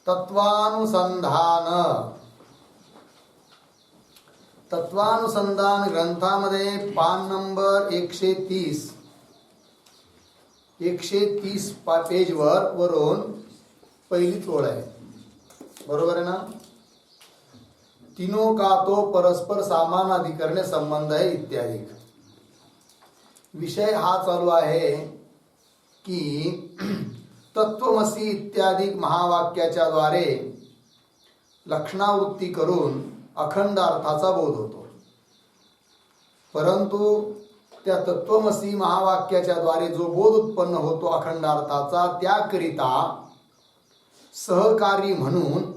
तत्वानुसंधान ग्रंथामध्ये पान नंबर 130 पेजवर वरून पहिलीच ओळ आहे, बरोबर आहे ना? तीनों का तो परस्पर समान अधिकरणे संबंध है इत्यादि. विषय हा चालू आहे की तत्वमसी इत्यादी महावाक्याच्या द्वारे लक्षणावृत्ती करून अखंड अर्थाचा बोध होतो. परंतु त्या तत्वमसी महावाक्याच्या द्वारे जो बोध उत्पन्न होतो अखंड अर्थाचा, त्याकरिता सहकारी म्हणून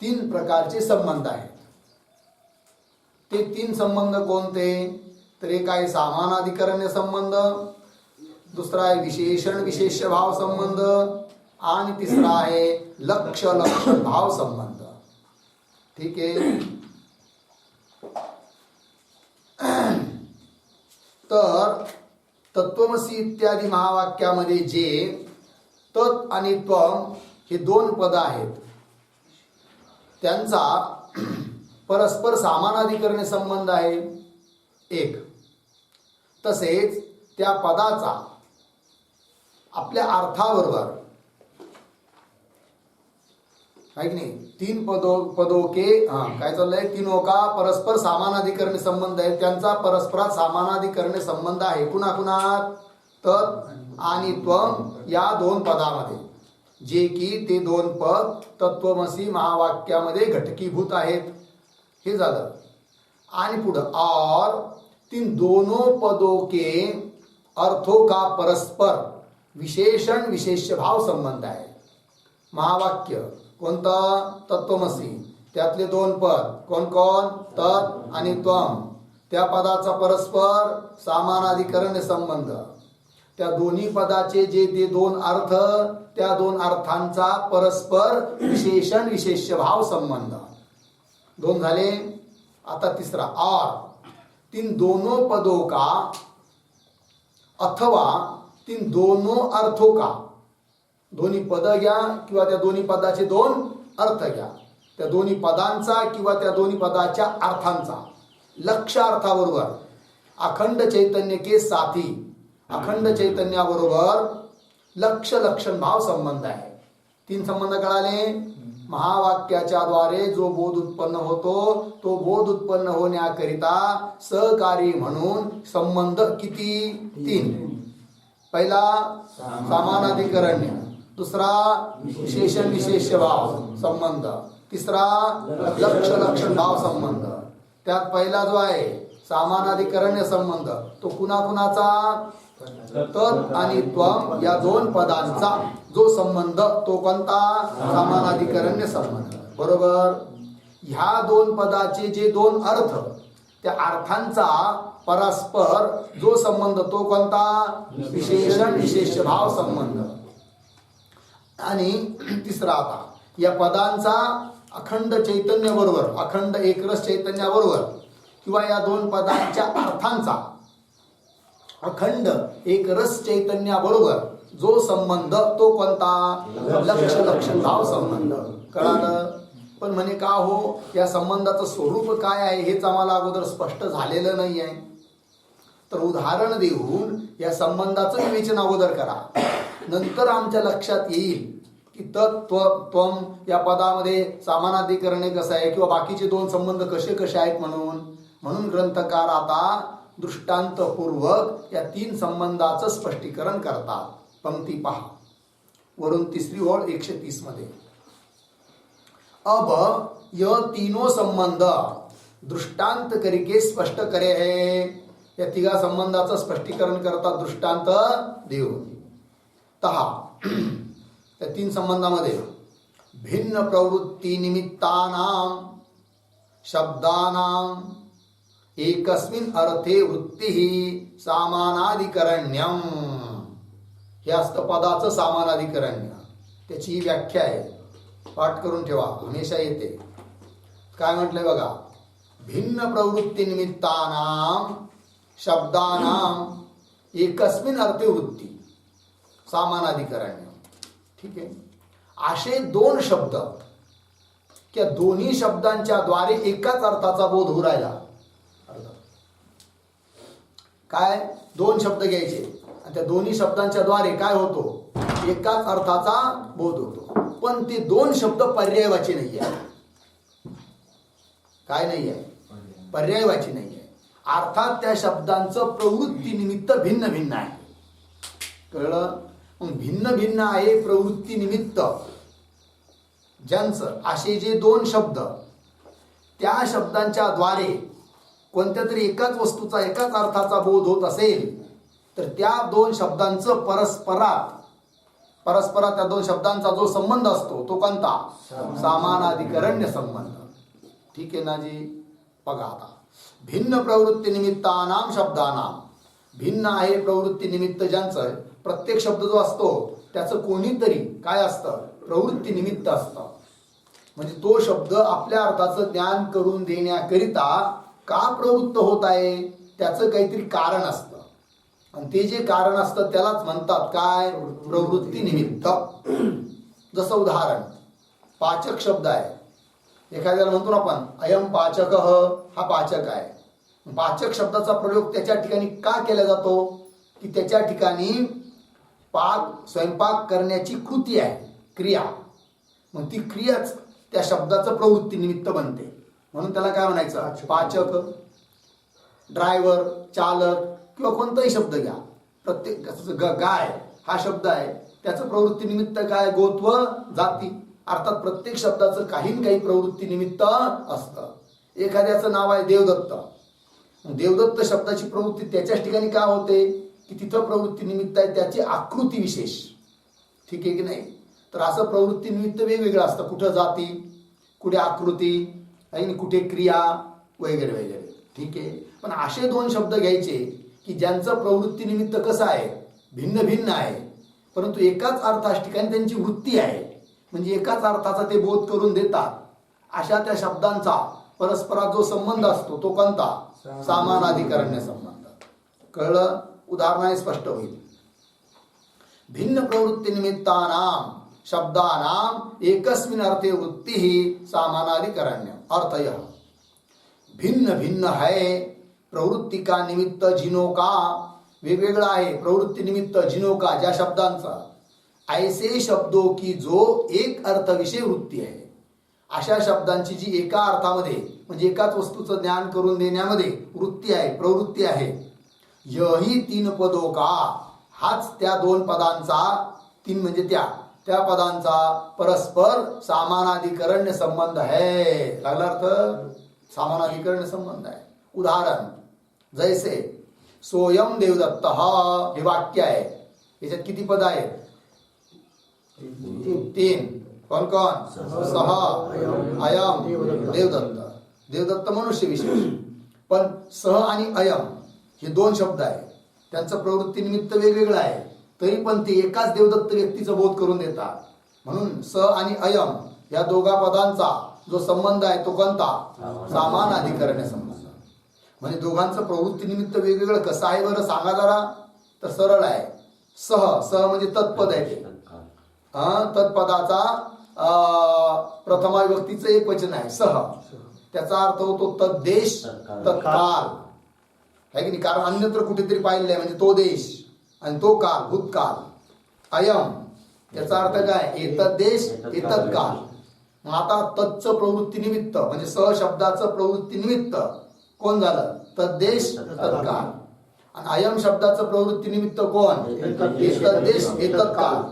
3 प्रकारचे संबंध आहेत. ते 3 संबंध कोणते? तर एक आहे सामानाधिकरण्य संबंध, दुसरा आहे विशेषण विशेष्य भाव संबंध आणि तिसरा आहे लक्ष लक्षण भाव संबंध. ठीक आहे. तर तत्वमसी इत्यादी महावाक्यामध्ये जे तत् आणि त्वम हे 2 पद आहेत, त्यांचा परस्पर सामानाधिकरणे संबंध आहे एक. तसेच त्या पदाचा आपल्या अर्थाबरोबर आहे की नाही, 3 पदों के काय चाललंय, तीनों का परस्पर सामानाधिकरणे संबंध आहे. त्यांचा परस्परात सामानाधिकरणे संबंध आहे. कुणाकुणात? तत् आणि त्वम या 2 पदामध्ये, जे की ते 2 पद तत्वमसी महावाक्यामध्ये घटकीभूत आहेत. हे झालं. आणि पुढं और तीन दोनों पदों के अर्थों का परस्पर विशेषण विशेष्य भाव संबंध आहे. महावाक्य कोणता? तत्वमसी. त्यातले 2 पद कोण कोण? तत् आणि त्वम. त्या पदाचा परस्पर सामानाधिकरण्य संबंध. त्या दोन्ही पदाचे जे 2 अर्थ, त्या 2 अर्थांचा परस्पर विशेषण विशेष्य भाव संबंध. 2 झाले. आता तिसरा और तीन दोनों पदों का अथवा तीन दोनों अर्थों का, दोन्ही पद घ्या किंवा त्या दोन्ही पदाचे 2 अर्थ घ्या, त्या दोन्ही पदांचा किंवा त्या दोन्ही पदाच्या अर्थांचा लक्ष अर्थाबरोबर अखंड चैतन्य के साथी, अखंड चैतन्याबरोबर लक्ष लक्षण भाव संबंध आहे. 3 संबंध कळाले. महावाक्याच्या द्वारे जो बोध उत्पन्न होतो, तो बोध उत्पन्न होण्याकरिता सहकारी म्हणून संबंध किती? 3. पहिला सामानाधिकरण्य, दुसरा विशेषण विशेष्य भाव संबंध, तिसरा लक्ष लक्षण भाव संबंध. त्यात पहिला जो आहे सामानाधिकरण्य संबंध, तो कुणाकुणाचा? तत् आणि त्वम या 2 पदांचा जो संबंध, तो कोणता? सामानाधिकरण्य संबंध. बरोबर. ह्या 2 पदाचे जे 2 अर्थ, त्या अर्थांचा परस्पर जो संबंध, तो कोणता? विशेषण विशेष्य भाव संबंध. आणि तिसरा आता या पदांचा अखंड चैतन्य बरोबर, अखंड एकरस चैतन्याबरोबर किंवा या 2 पदांच्या अर्थांचा अखंड एक रस चैतन्याबरोबर जो संबंध, तो कोणता? लक्ष लक्षण भाव संबंध. कळालं? पण म्हणे का हो, या संबंधाचं स्वरूप काय आहे हेच आम्हाला अगोदर स्पष्ट झालेलं नाही आहे. तर उदाहरण देऊन या संबंधाचं विवेचन अगोदर करा, नंतर आमच्या लक्षात येईल की तत्व त्वम या पदामध्ये सामानाधिकरणे कसं आहे किंवा बाकीचे 2 संबंध कसे कसे आहेत. म्हणून ग्रंथकार आता दृष्टांतपूर्वक या 3 संबंधाचं स्पष्टीकरण करतात. पंक्ती पहा, वरून 3री ओळ 130 मध्ये. अब यह तीनों संबंध दृष्टांत करके स्पष्ट करे है. या 3 संबंधाचं स्पष्टीकरण करतात दृष्टांत देऊन. त्या 3 संबंधामध्ये भिन्न प्रवृत्ती निमित्तानां शब्दानां एकस्मिन अर्थे वृत्ती सामानाधिकरण्यम. हे असतं पदाचं सामानाधिकरण्य. त्याची व्याख्या आहे, पाठ करून ठेवा, हमेशा येते. काय म्हटलंय बघा, भिन्न प्रवृत्ती निमित्तानां शब्दानां एकस्मिन अर्थे वृत्ती सामानाधिकरण्य. ठीक आहे. असे दोन शब्द त्या दोन्ही शब्दांच्या द्वारे एकाच अर्थाचा बोध होऊ राहिला. काय दोन शब्द घ्यायचे आणि त्या दोन्ही शब्दांच्या द्वारे काय होतो, एकाच अर्थाचा बोध होतो. पण ते दोन शब्द पर्यायवाची नाही आहे. काय नाही आहे, पर्यायवाची नाही आहे. अर्थात त्या शब्दांचं प्रवृत्ती निमित्त भिन्न भिन्न आहे. कळलं? मग भिन्न भिन्न आहे प्रवृत्ती निमित्त ज्यांचं असे जे दोन शब्द त्या शब्दांच्या द्वारे कोणत्या तरी एकाच वस्तूचा एकाच अर्थाचा बोध होत असेल तर त्या दोन शब्दांचं परस्परात त्या दोन शब्दांचा जो संबंध असतो तो कोणता, सामानाधिकरण्य संबंध. ठीक आहे ना जी. बघा आता भिन्न प्रवृत्ती निमित्तानाम शब्दानाम, भिन्न आहे प्रवृत्ती निमित्त ज्यांचं प्रत्येक शब्द जो असतो त्याचं कोणीतरी काय असतं, प्रवृत्ती निमित्त असतं. म्हणजे तो शब्द आपल्या अर्थाचं ज्ञान करून देण्याकरिता का प्रवृत्त होत आहे त्याचं काहीतरी कारण असतं आणि ते जे कारण असतं त्यालाच म्हणतात काय, प्रवृत्ती निमित्त. जसं उदाहरण पाचक शब्द आहे. एखाद्याला म्हणतो ना आपण अयम पाचक, हा पाचक आहे. पाचक शब्दाचा प्रयोग त्याच्या ठिकाणी का केला जातो की त्याच्या ठिकाणी स्वयंपाक करण्याची कृती आहे, क्रिया. मग ती क्रियाच त्या शब्दाचं प्रवृत्ती निमित्त बनते. म्हणून त्याला काय म्हणायचं, पाचक. ड्रायव्हर, चालक किंवा कोणताही शब्द घ्या, प्रत्येक गाय हा शब्द आहे त्याचं प्रवृत्ती निमित्त काय, गोत्व, जाती. अर्थात प्रत्येक शब्दाचं काही न काही प्रवृत्ती निमित्त असतं. एखाद्याचं नाव आहे देवदत्त. देवदत्त शब्दाची प्रवृत्ती त्याच्याच ठिकाणी का होते की तिथं प्रवृत्ती निमित्त आहे त्याची आकृती विशेष. ठीक आहे की नाही. तर असं प्रवृत्ती निमित्त वेगवेगळं असतं. कुठं जाती, कुठे आकृती आणि कुठे क्रिया वगैरे वगैरे. ठीक आहे. पण असे दोन शब्द घ्यायचे की ज्यांचं प्रवृत्ती निमित्त कसं आहे, भिन्न भिन्न आहे, परंतु एकाच अर्थाच्या ठिकाणी त्यांची वृत्ती आहे. म्हणजे एकाच अर्थाचा ते बोध करून देतात. अशा त्या शब्दांचा परस्परात जो संबंध असतो तो कोणता, सामानाधिकरण्य संबंध. कळलं? उदाहरणाने स्पष्ट होईल. भिन्न प्रवृत्ती निमित्तानाम शब्दानाम एकस्मिन अर्थे वृत्ती सामानाधिकरण्य. अर्थय भिन्न भिन्न है प्रवृत्ती का निमित्त जिनोका, वेगवेगळा आहे प्रवृत्ती निमित्त जिनोका ज्या शब्दांचा, ऐसे शब्दों की जो एक अर्थ विषय वृत्ती आहे. अशा शब्दांची जी एका अर्थामध्ये म्हणजे एकाच वस्तूचं ज्ञान करून देण्यामध्ये वृत्ती आहे, प्रवृत्ती आहे. यही तीन पदों का, हाच त्या दोन पदांचा, तीन म्हणजे त्या पदांचा परस्पर सामानाधिकरण्य संबंध है. लागला अर्थ, सामानाधिकरण्य संबंध आहे. उदाहरण जैसे सोयम देवदत्त, हे वाक्य आहे. याच्यात किती पद आहेत, तीन. कौन कौन, सह, अयम, देवदत्त. देवदत्त मनुष्य विशेष. पण सह आणि अयम हे दोन शब्द आहे, त्यांचं प्रवृत्ती निमित्त वेगवेगळं आहे, तरी पण ते एकाच देवदत्त व्यक्तीचं बोध करून देतात. म्हणून स आणि अयम या दोघा पदांचा जो संबंध आहे तो कोणता, सामानाधिकरण्य संबंध. म्हणजे दोघांचं प्रवृत्ती निमित्त वेगवेगळं कसं आहे बरं सांगा जरा. तर सरळ आहे. सह म्हणजे तत्पद आहे ते. तत्पदाचा प्रथमा विभक्तीचं एक वचन आहे सह. त्याचा अर्थ होतो तद्देश, तत्काल आहे की नाही. कारण अन्यत्र कुठेतरी पाहिलेलं आहे म्हणजे तो देश आणि तो काल, भूतकाल. अयम त्याचा अर्थ काय, एतद देश, एतद काल. मग आता तत्चं प्रवृत्ती निमित्त म्हणजे स शब्दाचं प्रवृत्ती निमित्त कोण झालं, तद्देश, तत्काल. आणि अयम शब्दाचं प्रवृत्ती निमित्त कोण, एतद देश, एतद काल.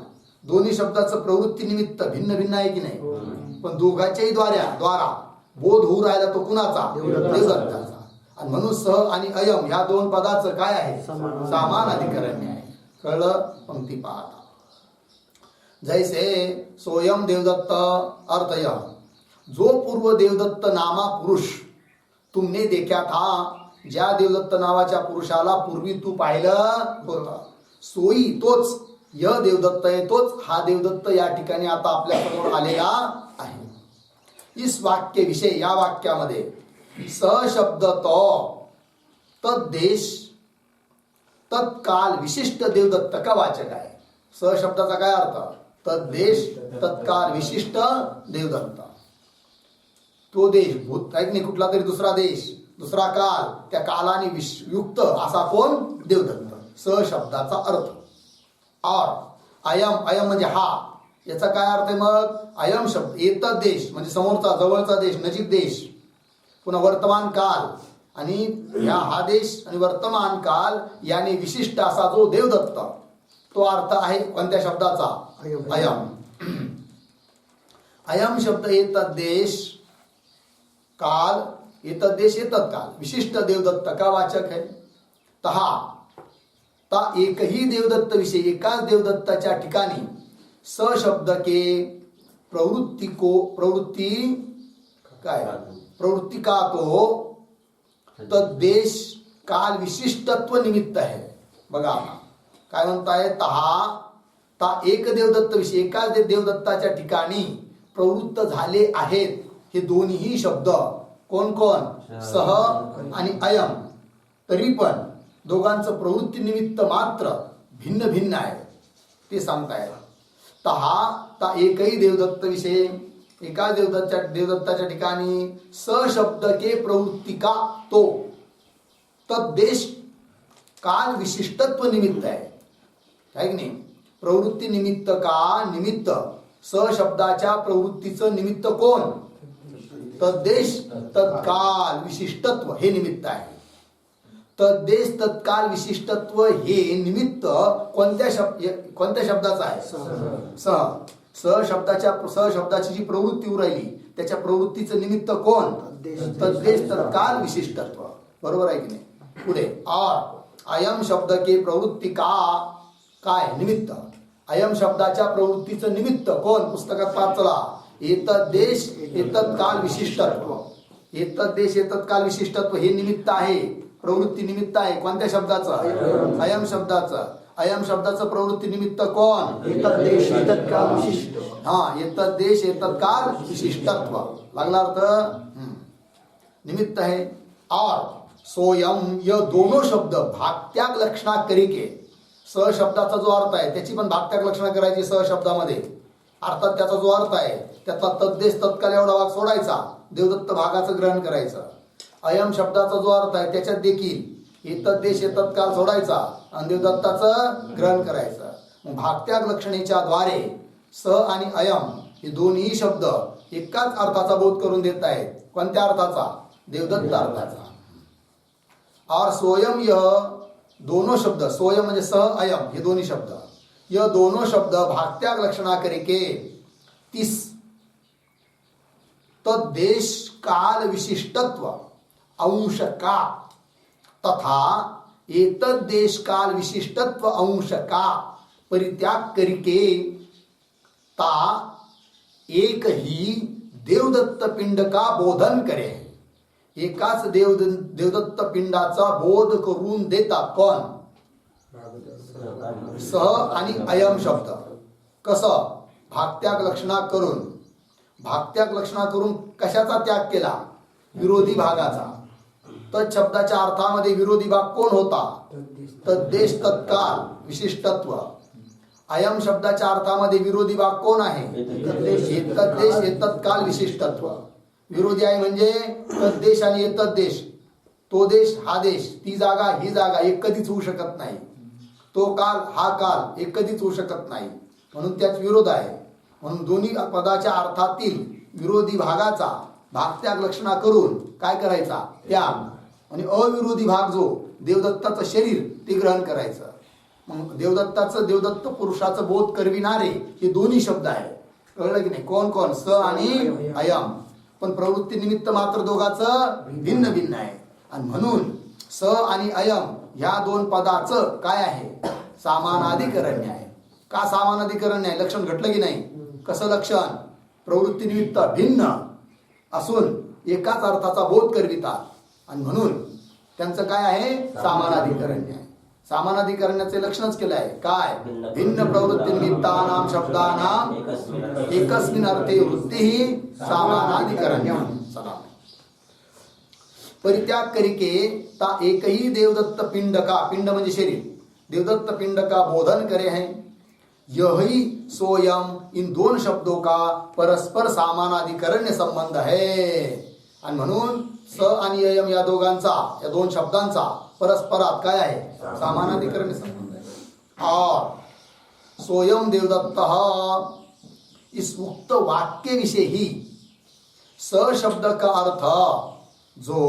दोन्ही शब्दाचं प्रवृत्ती निमित्त भिन्न भिन्न आहे की नाही. पण दोघांच्याही द्वारा बोध होऊ राहिला तो कुणाचा, देवदत्ताचा. आणि म्हणून सह आणि अयम ह्या दोन पदाचं काय आहे, सामानाधिकरण्य आहे. कळलं? पंक्ती पाहता जैसे सोयम देवदत्त अर्थय, जो पूर्व देवदत्त नामा पुरुष तुमने देखा था, ज्या देवदत्त नावाच्या पुरुषाला पूर्वी तू पाहिलं होतं. सोई तोच, य देवदत्त आहे तोच हा देवदत्त या ठिकाणी आता आपल्या समोर आलेला आहे. इस वाक्य विषय, या वाक्यामध्ये स शब्द तो तद्देश तत्काल विशिष्ट देवदत्त का वाचक आहे. स शब्दाचा काय अर्थ, तद्देश तत्काल विशिष्ट देवदत्त. तो देश भूत आहे की नाही, कुठला तरी दुसरा देश, दुसरा काल, त्या कालाने युक्त असा कोण? देवदत्त. स शब्दाचा अर्थ. और अयम, अयम म्हणजे हा, याचा काय अर्थ आहे मग? अयम शब्द एतद देश म्हणजे समोरचा, जवळचा देश, नजीक देश. पुन्हा वर्तमान काल, आणि हा देश आणि वर्तमान काल याने विशिष्ट असा जो देवदत्त, तो अर्थ आहे कोणत्या शब्दाचा? अयम. अयम शब्द एतद देश काल, एतद देश एतद काल, विशिष्ट देवदत्त का वाचक है. तहा ता एकही देवदत्त विषय, एकाच देवदत्ताच्या ठिकाणी स शब्द के प्रवृत्ती को, प्रवृत्ती काय, प्रवृत्ती का तो तद्देश काल विशिष्टत्व निमित्त आहे. बघा काय म्हणताय, तहा ता एक देवदत्त विषय, एकाच देवदत्ताच्या ठिकाणी प्रवृत्त झाले आहेत हे दोन्ही शब्द. कोण कोण? सह आणि अयम. तरी पण दोघांचं प्रवृत्ती निमित्त मात्र भिन्न भिन्न आहे ते सांगताय. तहा ता एकही देवदत्त विषय, एका देवदत्ताच्या ठिकाणी स शब्द के प्रवृत्ती का तो तद्देश काल विशिष्टत्व निमित्त आहे की नाही. प्रवृत्ती निमित्त का निमित्त, स शब्दाच्या प्रवृत्तीचं निमित्त कोण? तद्देश तत्काल विशिष्टत्व हे निमित्त आहे. तद्देश तत्काल विशिष्टत्व हे निमित्त कोणत्या शब्दाचं आहे? स शब्दाची जी प्रवृत्ती उरायली त्याच्या प्रवृत्तीचं निमित्त कोण? तद्देश तत्काल विशिष्टत्व. बरोबर आहे की नाही. पुढे और अयम शब्द के प्रवृत्ती का काय निमित्त, अयम शब्दाच्या प्रवृत्तीचं निमित्त कोण? पुस्तकात पाठ चला. एतद देश एतद काल विशिष्टत्व. एतद देश एतद काल विशिष्टत्व हे निमित्त आहे, प्रवृत्ती निमित्त आहे. कोणत्या शब्दाचं? अयम शब्दाचं. अयम शब्दाचं प्रवृत्ती निमित्त कोण? एतद देश एतद काल विशिष्ट. हा, एतद देश एतद काल विशिष्टत्व लागला अर्थ. निमित्त है. और सोयम ये दोनों शब्द भागत्याग लक्षणा करिके, स शब्दाचा जो अर्थ आहे त्याची पण भागत्याग लक्षणा करायची स शब्दामध्ये. अर्थात त्याचा जो अर्थ आहे त्यातला तद्देश तत्काल एवढा भाग सोडायचा, देवदत्त भागाचं ग्रहण करायचं. अयम शब्दाचा जो अर्थ आहे त्याच्यात देखील एतद देश एतद काल सोडायचा आणि देवदत्ताचं ग्रहण करायचं. मग भागत्याग लक्षणेच्या द्वारे स आणि अयम हे दोन्ही शब्द एकाच अर्थाचा बोध करून देत आहेत. कोणत्या अर्थाचा? देवदत्त अर्थाचा. और सोयम यह दोनों शब्द, सोयम म्हणजे सह अयम हे दोन्ही शब्द, यह दोनों शब्द भागत्याग लक्षणा करिके तीस तद्देश काल विशिष्टत्व अंश का तथा एतद देश काल विशिष्टत्व अंश का परित्याग करिके ता एक ही देवदत्त पिंड का बोधन करे. एकाच देवदत्त पिंडाचा बोध करून देतात कोण? सह आणि अयम शब्द. कसं? भागत्याग लक्षणा करून. भागत्याग लक्षणा करून कशाचा त्याग केला? विरोधी भागाचा. तत् शब्दाच्या अर्थामध्ये विरोधी भाग कोण होता? तद्देश तत्काल विशिष्टत्व. अयम शब्दाच्या अर्थामध्ये विरोधी भाग कोण आहे? एतद देश एतद काल विशिष्टत्व. विरोधी आहे म्हणजे तद्देश आणि एतद देश. तो देश हा देश, ती जागा ही जागा एक कधीच होऊ शकत नाही. तो काल हा काल एक कधीच होऊ शकत नाही, म्हणून त्याच विरोध आहे. म्हणून दोन्ही पदाच्या अर्थातील विरोधी भागाचा भागत्याग लक्षणा करून काय करायचा? त्याग. आणि अविरोधी भाग जो देवदत्ताचं शरीर ते ग्रहण करायचं. मग देवदत्ताचं, देवदत्त पुरुषाचं बोध करविणारे हे दोन्ही शब्द आहे. कळलं की नाही? कोण कोण? स आणि अयम. पण प्रवृत्ती निमित्त मात्र दोघांचं भिन्न भिन्न आहे. आणि म्हणून स आणि अयम ह्या दोन पदाचं काय आहे? सामानाधिकरण्य आहे. का सामानाधिकरण्य आहे? लक्षण घटलं की नाही? कसं लक्षण? प्रवृत्ती निमित्त भिन्न असून एकाच अर्थाचा बोध करवितात आणि म्हणून त्यांचं काय आहे? सामानाधिकरण्य आहे. सामानाधिकरण्याचे लक्षणच केलं आहे. काय? भिन्न प्रवृत्ती निमित्तानाम शब्दानाम एकस्मिन अर्थे वृत्ती सामानाधिकरण्य. चला, परित्याग करिके ता एकही देवदत्त पिंड का, पिंड म्हणजे शरीर, देवदत्त पिंड का बोधन करे हैं. यही सोयम इन दोन शब्दों का परस्पर सामानाधिकरण्य संबंध है. आणि म्हणून स आणि अयम या दोघांचा, या दोन शब्दांचा परस्परात काय आहे? सामानाधिकरण्य संबंध है. और सोयम देवदत्त इस उक्त वाक्य विषय ही स शब्द का अर्थ जो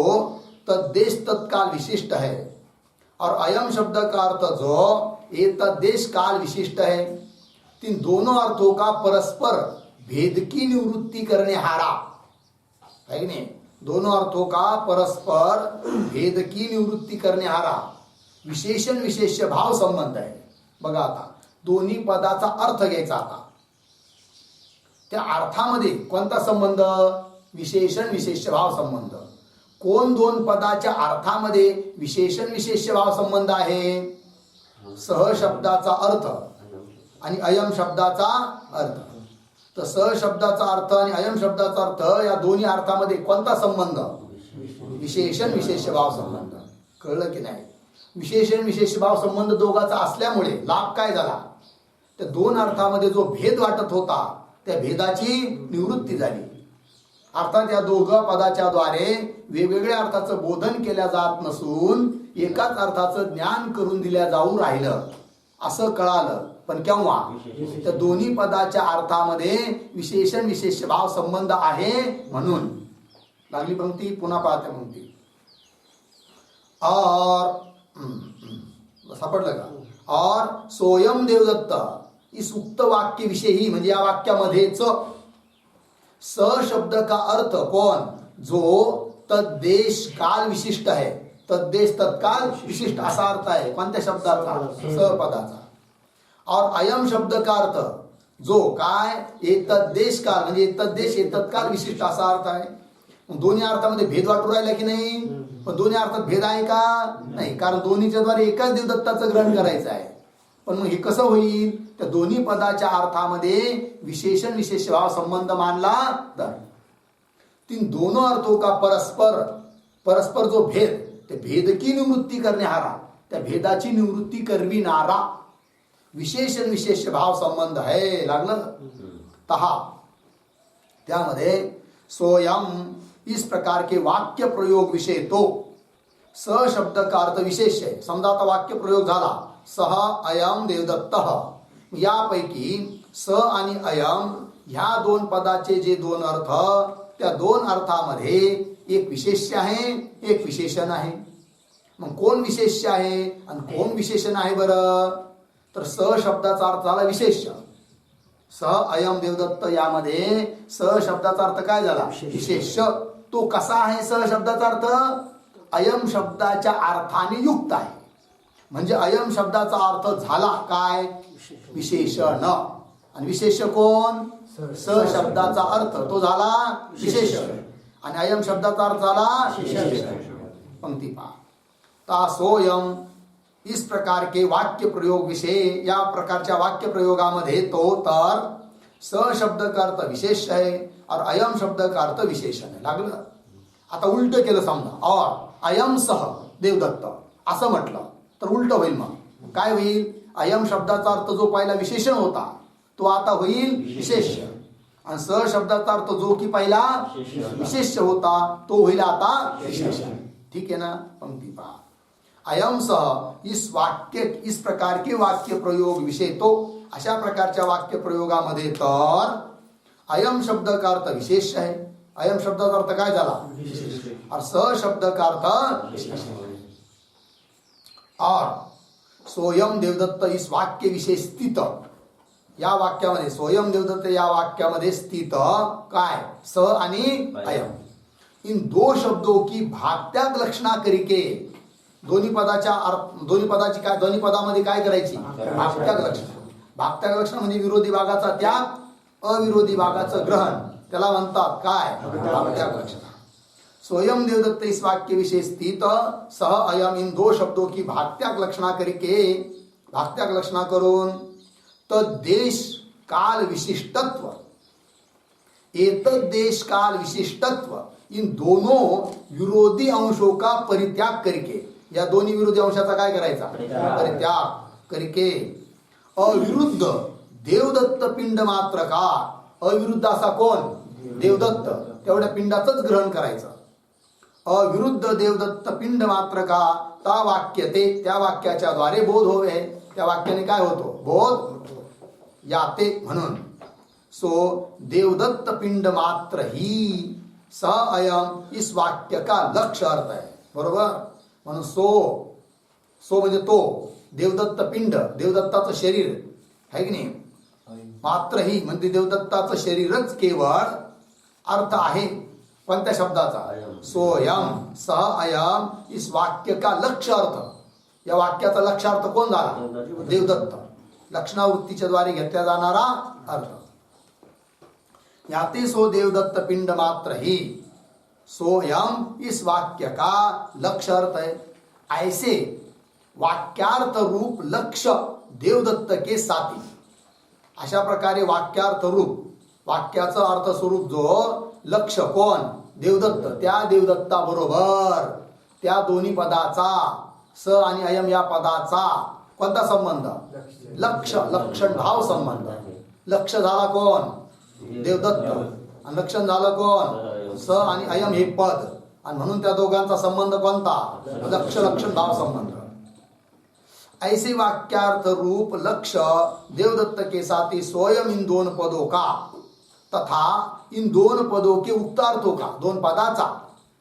तद्देश तत्काल विशिष्ट है और अयम शब्द का अर्थ जो ये तद्देश काल विशिष्ट है, तीन दोनों अर्थों का परस्पर भेद की निवृत्ति करने हारा है कि नहीं? दोनों अर्थों का परस्पर भेद की निवृत्ती करणे हारा विशेषण विशेष्य भाव संबंध आहे. बघा आता दोन्ही पदाचा अर्थ घ्यायचा. आता त्या अर्थामध्ये कोणता संबंध? विशेषण विशेष्य भाव संबंध. कोण दोन पदाच्या अर्थामध्ये विशेषण विशेष्य भाव संबंध आहे? सह शब्दाचा अर्थ आणि अयम शब्दाचा अर्थ. तर सह शब्दाचा अर्थ आणि अयम शब्दाचा अर्थ या दोन्ही अर्थामध्ये कोणता संबंध? विशेषण विशेष्य भाव संबंध. कळलं की नाही? विशेषण विशेष्य भाव संबंध दोघांचा असल्यामुळे लाभ काय झाला? त्या दोन अर्थामध्ये जो भेद वाटत होता त्या भेदाची निवृत्ती झाली. अर्थात या दोघं पदाच्या द्वारे वेगवेगळ्या अर्थाचं बोधन केल्या जात नसून एकाच अर्थाचं ज्ञान करून दिल्या जाऊ राहिलं असं कळालं. पण केव्हा? त्या दोन्ही पदाच्या अर्थामध्ये विशेषण विशेष्य भाव संबंध आहे म्हणून. लागली पंक्ती, पुन्हा पाहते पंक्ती. और सापडलं का? और सोयम देवदत्त इस उक्त वाक्य विषयी म्हणजे या वाक्यामध्येच स शब्द का अर्थ कौन? जो तद्देश काल विशिष्ट है. तद्देश तत्काल विशिष्ट असा अर्थ आहे. कोणत्या शब्दाचा? स पदाचा. और अयम शब्द का अर्थ जो काय? तद्देश काल म्हणजे तद्देश तत्काल विशिष्ट असा अर्थ आहे. दोन्ही अर्थामध्ये भेद वाटू राहिला की नाही? पण दोन्ही अर्थात भेद आहे का? नाही, कारण दोन्हीच्या द्वारे एकाच देवदत्ताचं ग्रहण करायचं आहे. पण मग हे कसं होईल? त्या दोन्ही पदाच्या अर्थामध्ये विशेषण विशेष भाव संबंध मानला तर तीन दोनों अर्थों का परस्पर जो भेद, ते भेद की निवृत्ती करण्याहारा, त्या भेदाची निवृत्ती करविणारा विशेषण विशेष भाव संबंध है. लागलं? तहा त्यामध्ये सोयम इस प्रकार के वाक्य प्रयोग विषय तो स शब्द का अर्थ विशेष है. समजा आता वाक्य प्रयोग झाला सह अयम देवदत्त, यापैकी स आणि अयम ह्या दोन पदाचे जे दोन अर्थ, त्या दोन अर्थामध्ये एक विशेष्य आहे, एक विशेषण आहे. मग कोण विशेष्य आहे आणि कोण विशेषण आहे बरं? तर स शब्दाचा अर्थ झाला विशेष्य. सह अयम देवदत्त यामध्ये स शब्दाचा अर्थ काय झाला? विशेष्य. तो कसा आहे स शब्दाचा अर्थ? अयम शब्दाच्या अर्थाने युक्त आहे. म्हणजे अयम शब्दाचा अर्थ झाला काय? विशेषण. आणि विशेष्य कोण? स शब्दाचा अर्थ तो झाला विशेषण आणि अयम शब्दाचा अर्थ झाला विशेषण. पंक्ती पहा. ता सोयम इस प्रकार के वाक्य प्रयोग विषय, या प्रकारच्या वाक्य प्रयोगामध्ये तो तर स शब्द का अर्थ विशेष है और अयम शब्द का अर्थ विशेषण है. लागलं? आता उलट केलं समजा, और अयम सह देवदत्त असं म्हटलं तर उलट होईल. मग काय होईल? अयम शब्दाचा अर्थ जो पहिला विशेषण होता तो आता होईल विशेष्य, आणि स शब्दाचा अर्थ जो की पहिला विशेष्य होता तो होईल आता विशेषण. ठीक है ना? पंक्ती पहा. अयम सह इस प्रकार के वाक्य प्रयोग विषय तो, अशा प्रकारच्या वाक्य प्रयोगामध्ये तर अयम शब्द का अर्थ विशेष है. अयम शब्दाचा अर्थ काय झाला? और स शब्द का अर्थ विशेष. और सोयम देवदत्त इस वाक्य विषय स्थित, या वाक्यामध्ये सोयम देवदत्त या वाक्यामध्ये स्थित काय? स आणि अयम इन दो शब्दों की भागत्याग लक्षणा करिके, दोन्ही पदाची काय, दोन्ही पदामध्ये काय करायची? भागत्याग लक्षण. भागत्याग लक्षण म्हणजे विरोधी भागाचा त्याग, अविरोधी भागाचं ग्रहण, त्याला म्हणतात काय? भागत्याग लक्षण. स्वयं देवदत्त इस वाक्य विषय स्थित सह अयम इन दो शब्दों की भागत्याग लक्षणा करके, भागत्याग लक्षणा करून तद्देश काल विशिष्टत्व, एतद्देश काल विशिष्टत्व इन दोनों विरोधी अंशों का परित्याग करके, या दोन्ही विरोधी अंशाचा काय करायचा? परित्याग करके अविरुद्ध देवदत्त पिंड मात्र का, अविरुद्ध असा कोण, देवदत्त, तेवढ्या पिंडाचंच ग्रहण करायचं. अविरुद्ध देवदत्त पिंड मात्र का ता वाक्य ते, त्या वाक्याच्या द्वारे बोध होवे, त्या वाक्याने काय होतो, बोध याते. म्हणून सो देवदत्त पिंड मात्र ही स अयम इस वाक्य का लक्ष्य अर्थ है. बरोबर. म्हणून सो म्हणजे तो देवदत्त पिंड, देवदत्ताचं शरीर आहे की नाही, मात्र ही म्हणजे देवदत्ताचं शरीरच केवळ अर्थ आहे. कोणत्या शब्दाचा, सोयम सह अयम इस वाक्य का लक्ष्य अर्थ, या वाक्याचा लक्षार्थ कोण झाला, देवदत्त, लक्षणावृत्तीच्या द्वारे घेतला जाणारा अर्थ. याते सो देवदत्त पिंड मात्र ही सोयम इस वाक्य का लक्ष्य अर्थ है. ऐसे वाक्यार्थ रूप लक्ष्य देवदत्त के साथी, अशा प्रकारे वाक्यार्थ रूप, वाक्याचं अर्थ स्वरूप जो लक्ष्य कोण, देवदत्त, त्या देवदत्ता बरोबर त्या दोन्ही पदाचा स आणि अयम या पदाचा कोणता संबंध, लक्ष, लक्षण भाव संबंध. लक्ष झाला कोण, देवदत्त, आणि लक्षण झालं कोण, स आणि अयम हे पद, आणि म्हणून त्या दोघांचा संबंध कोणता, लक्ष लक्षण भाव संबंध. ऐसे वाक्यार्थ रूप लक्ष्य देवदत्त के साथी स्वयं इन दोन पदों का तथा इन दोन पदों के उक्तार्थों का, दोन पदाचा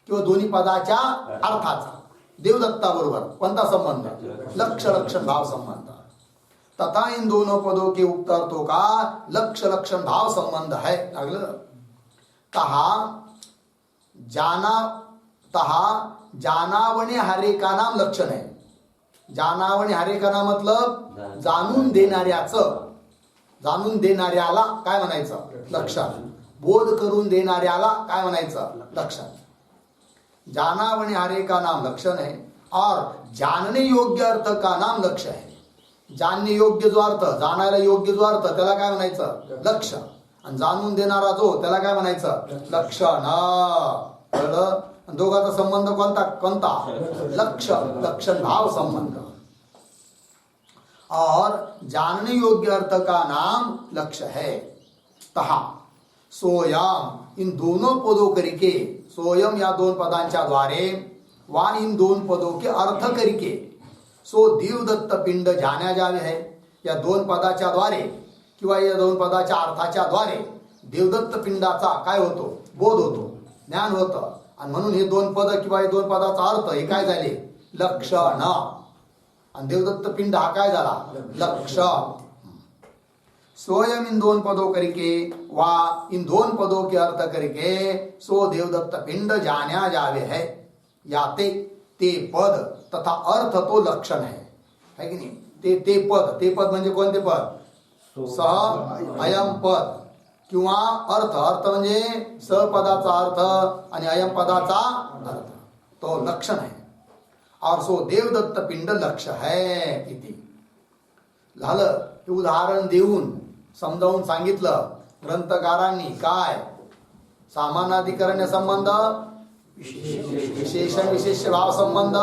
किंवा दोन्ही पदाच्या अर्थाचा देवदत्ता बरोबर कोणता संबंध, लक्ष लक्षण भाव संबंध. तथा इन दोनों पदों के उक्तार्थों का लक्ष लक्षण भाव संबंध है. लागलं. जानावणे हारे का नाम लक्षण है. जानावणे हारे का नाम मतलब जाणून देणाऱ्याचं, जाणून देणाऱ्याला काय म्हणायचं, लक्षण. बोध करून देणाऱ्याला काय म्हणायचं, लक्षण. जानावणे हारे का नाम लक्षण है और जानने योग्य अर्थ का नाम लक्ष्य है. जाणणे योग्य जो अर्थ, जाणायला योग्य जो अर्थ, त्याला काय म्हणायचं, लक्ष. आणि जाणून देणारा जो, त्याला काय म्हणायचं, लक्षण. दोघांचा संबंध कोणता कोणता, लक्ष लक्षण भाव संबंध. और जानने योग्य अर्थ का नाम लक्ष्य है. तहा सोयम इन दोनों पदों करके, सोयम या दोन पदांच्या द्वारे, वा इन दोन पदों के अर्थ करके, सो देवदत्त पिंड जाण्या जावे है. या दोन पदाच्या द्वारे किंवा या दोन पदाच्या अर्थाच्या द्वारे देवदत्त पिंडाचा काय होतो, बोध होतो, ज्ञान होतं. आणि म्हणून हे दोन पद किंवा हे दोन पदाचा अर्थ हे काय झाले, लक्षण. आणि देवदत्त पिंड हा काय झाला, लक्ष. स्वयं इन दोन पदों करके वा इन दोन पदों के अर्थ करके सो देवदत्त पिंड जान्या जावे है. याते ते पद तथा अर्थ तो लक्षण है की नाही. ते पद म्हणजे कोणते पद, सह अयम पद किंवा अर्थ, अर्थ म्हणजे स पदाचा अर्थ आणि अयम पदाचा अर्थ, तो लक्षण है. और सो देवदत्त पिंड लक्ष्य है इति. झालं. हे उदाहरण देऊन समजावून सांगितलं ग्रंथकारांनी. काय, सामानाधिकरण्य संबंध, विशेषण विशेष भाव संबंध,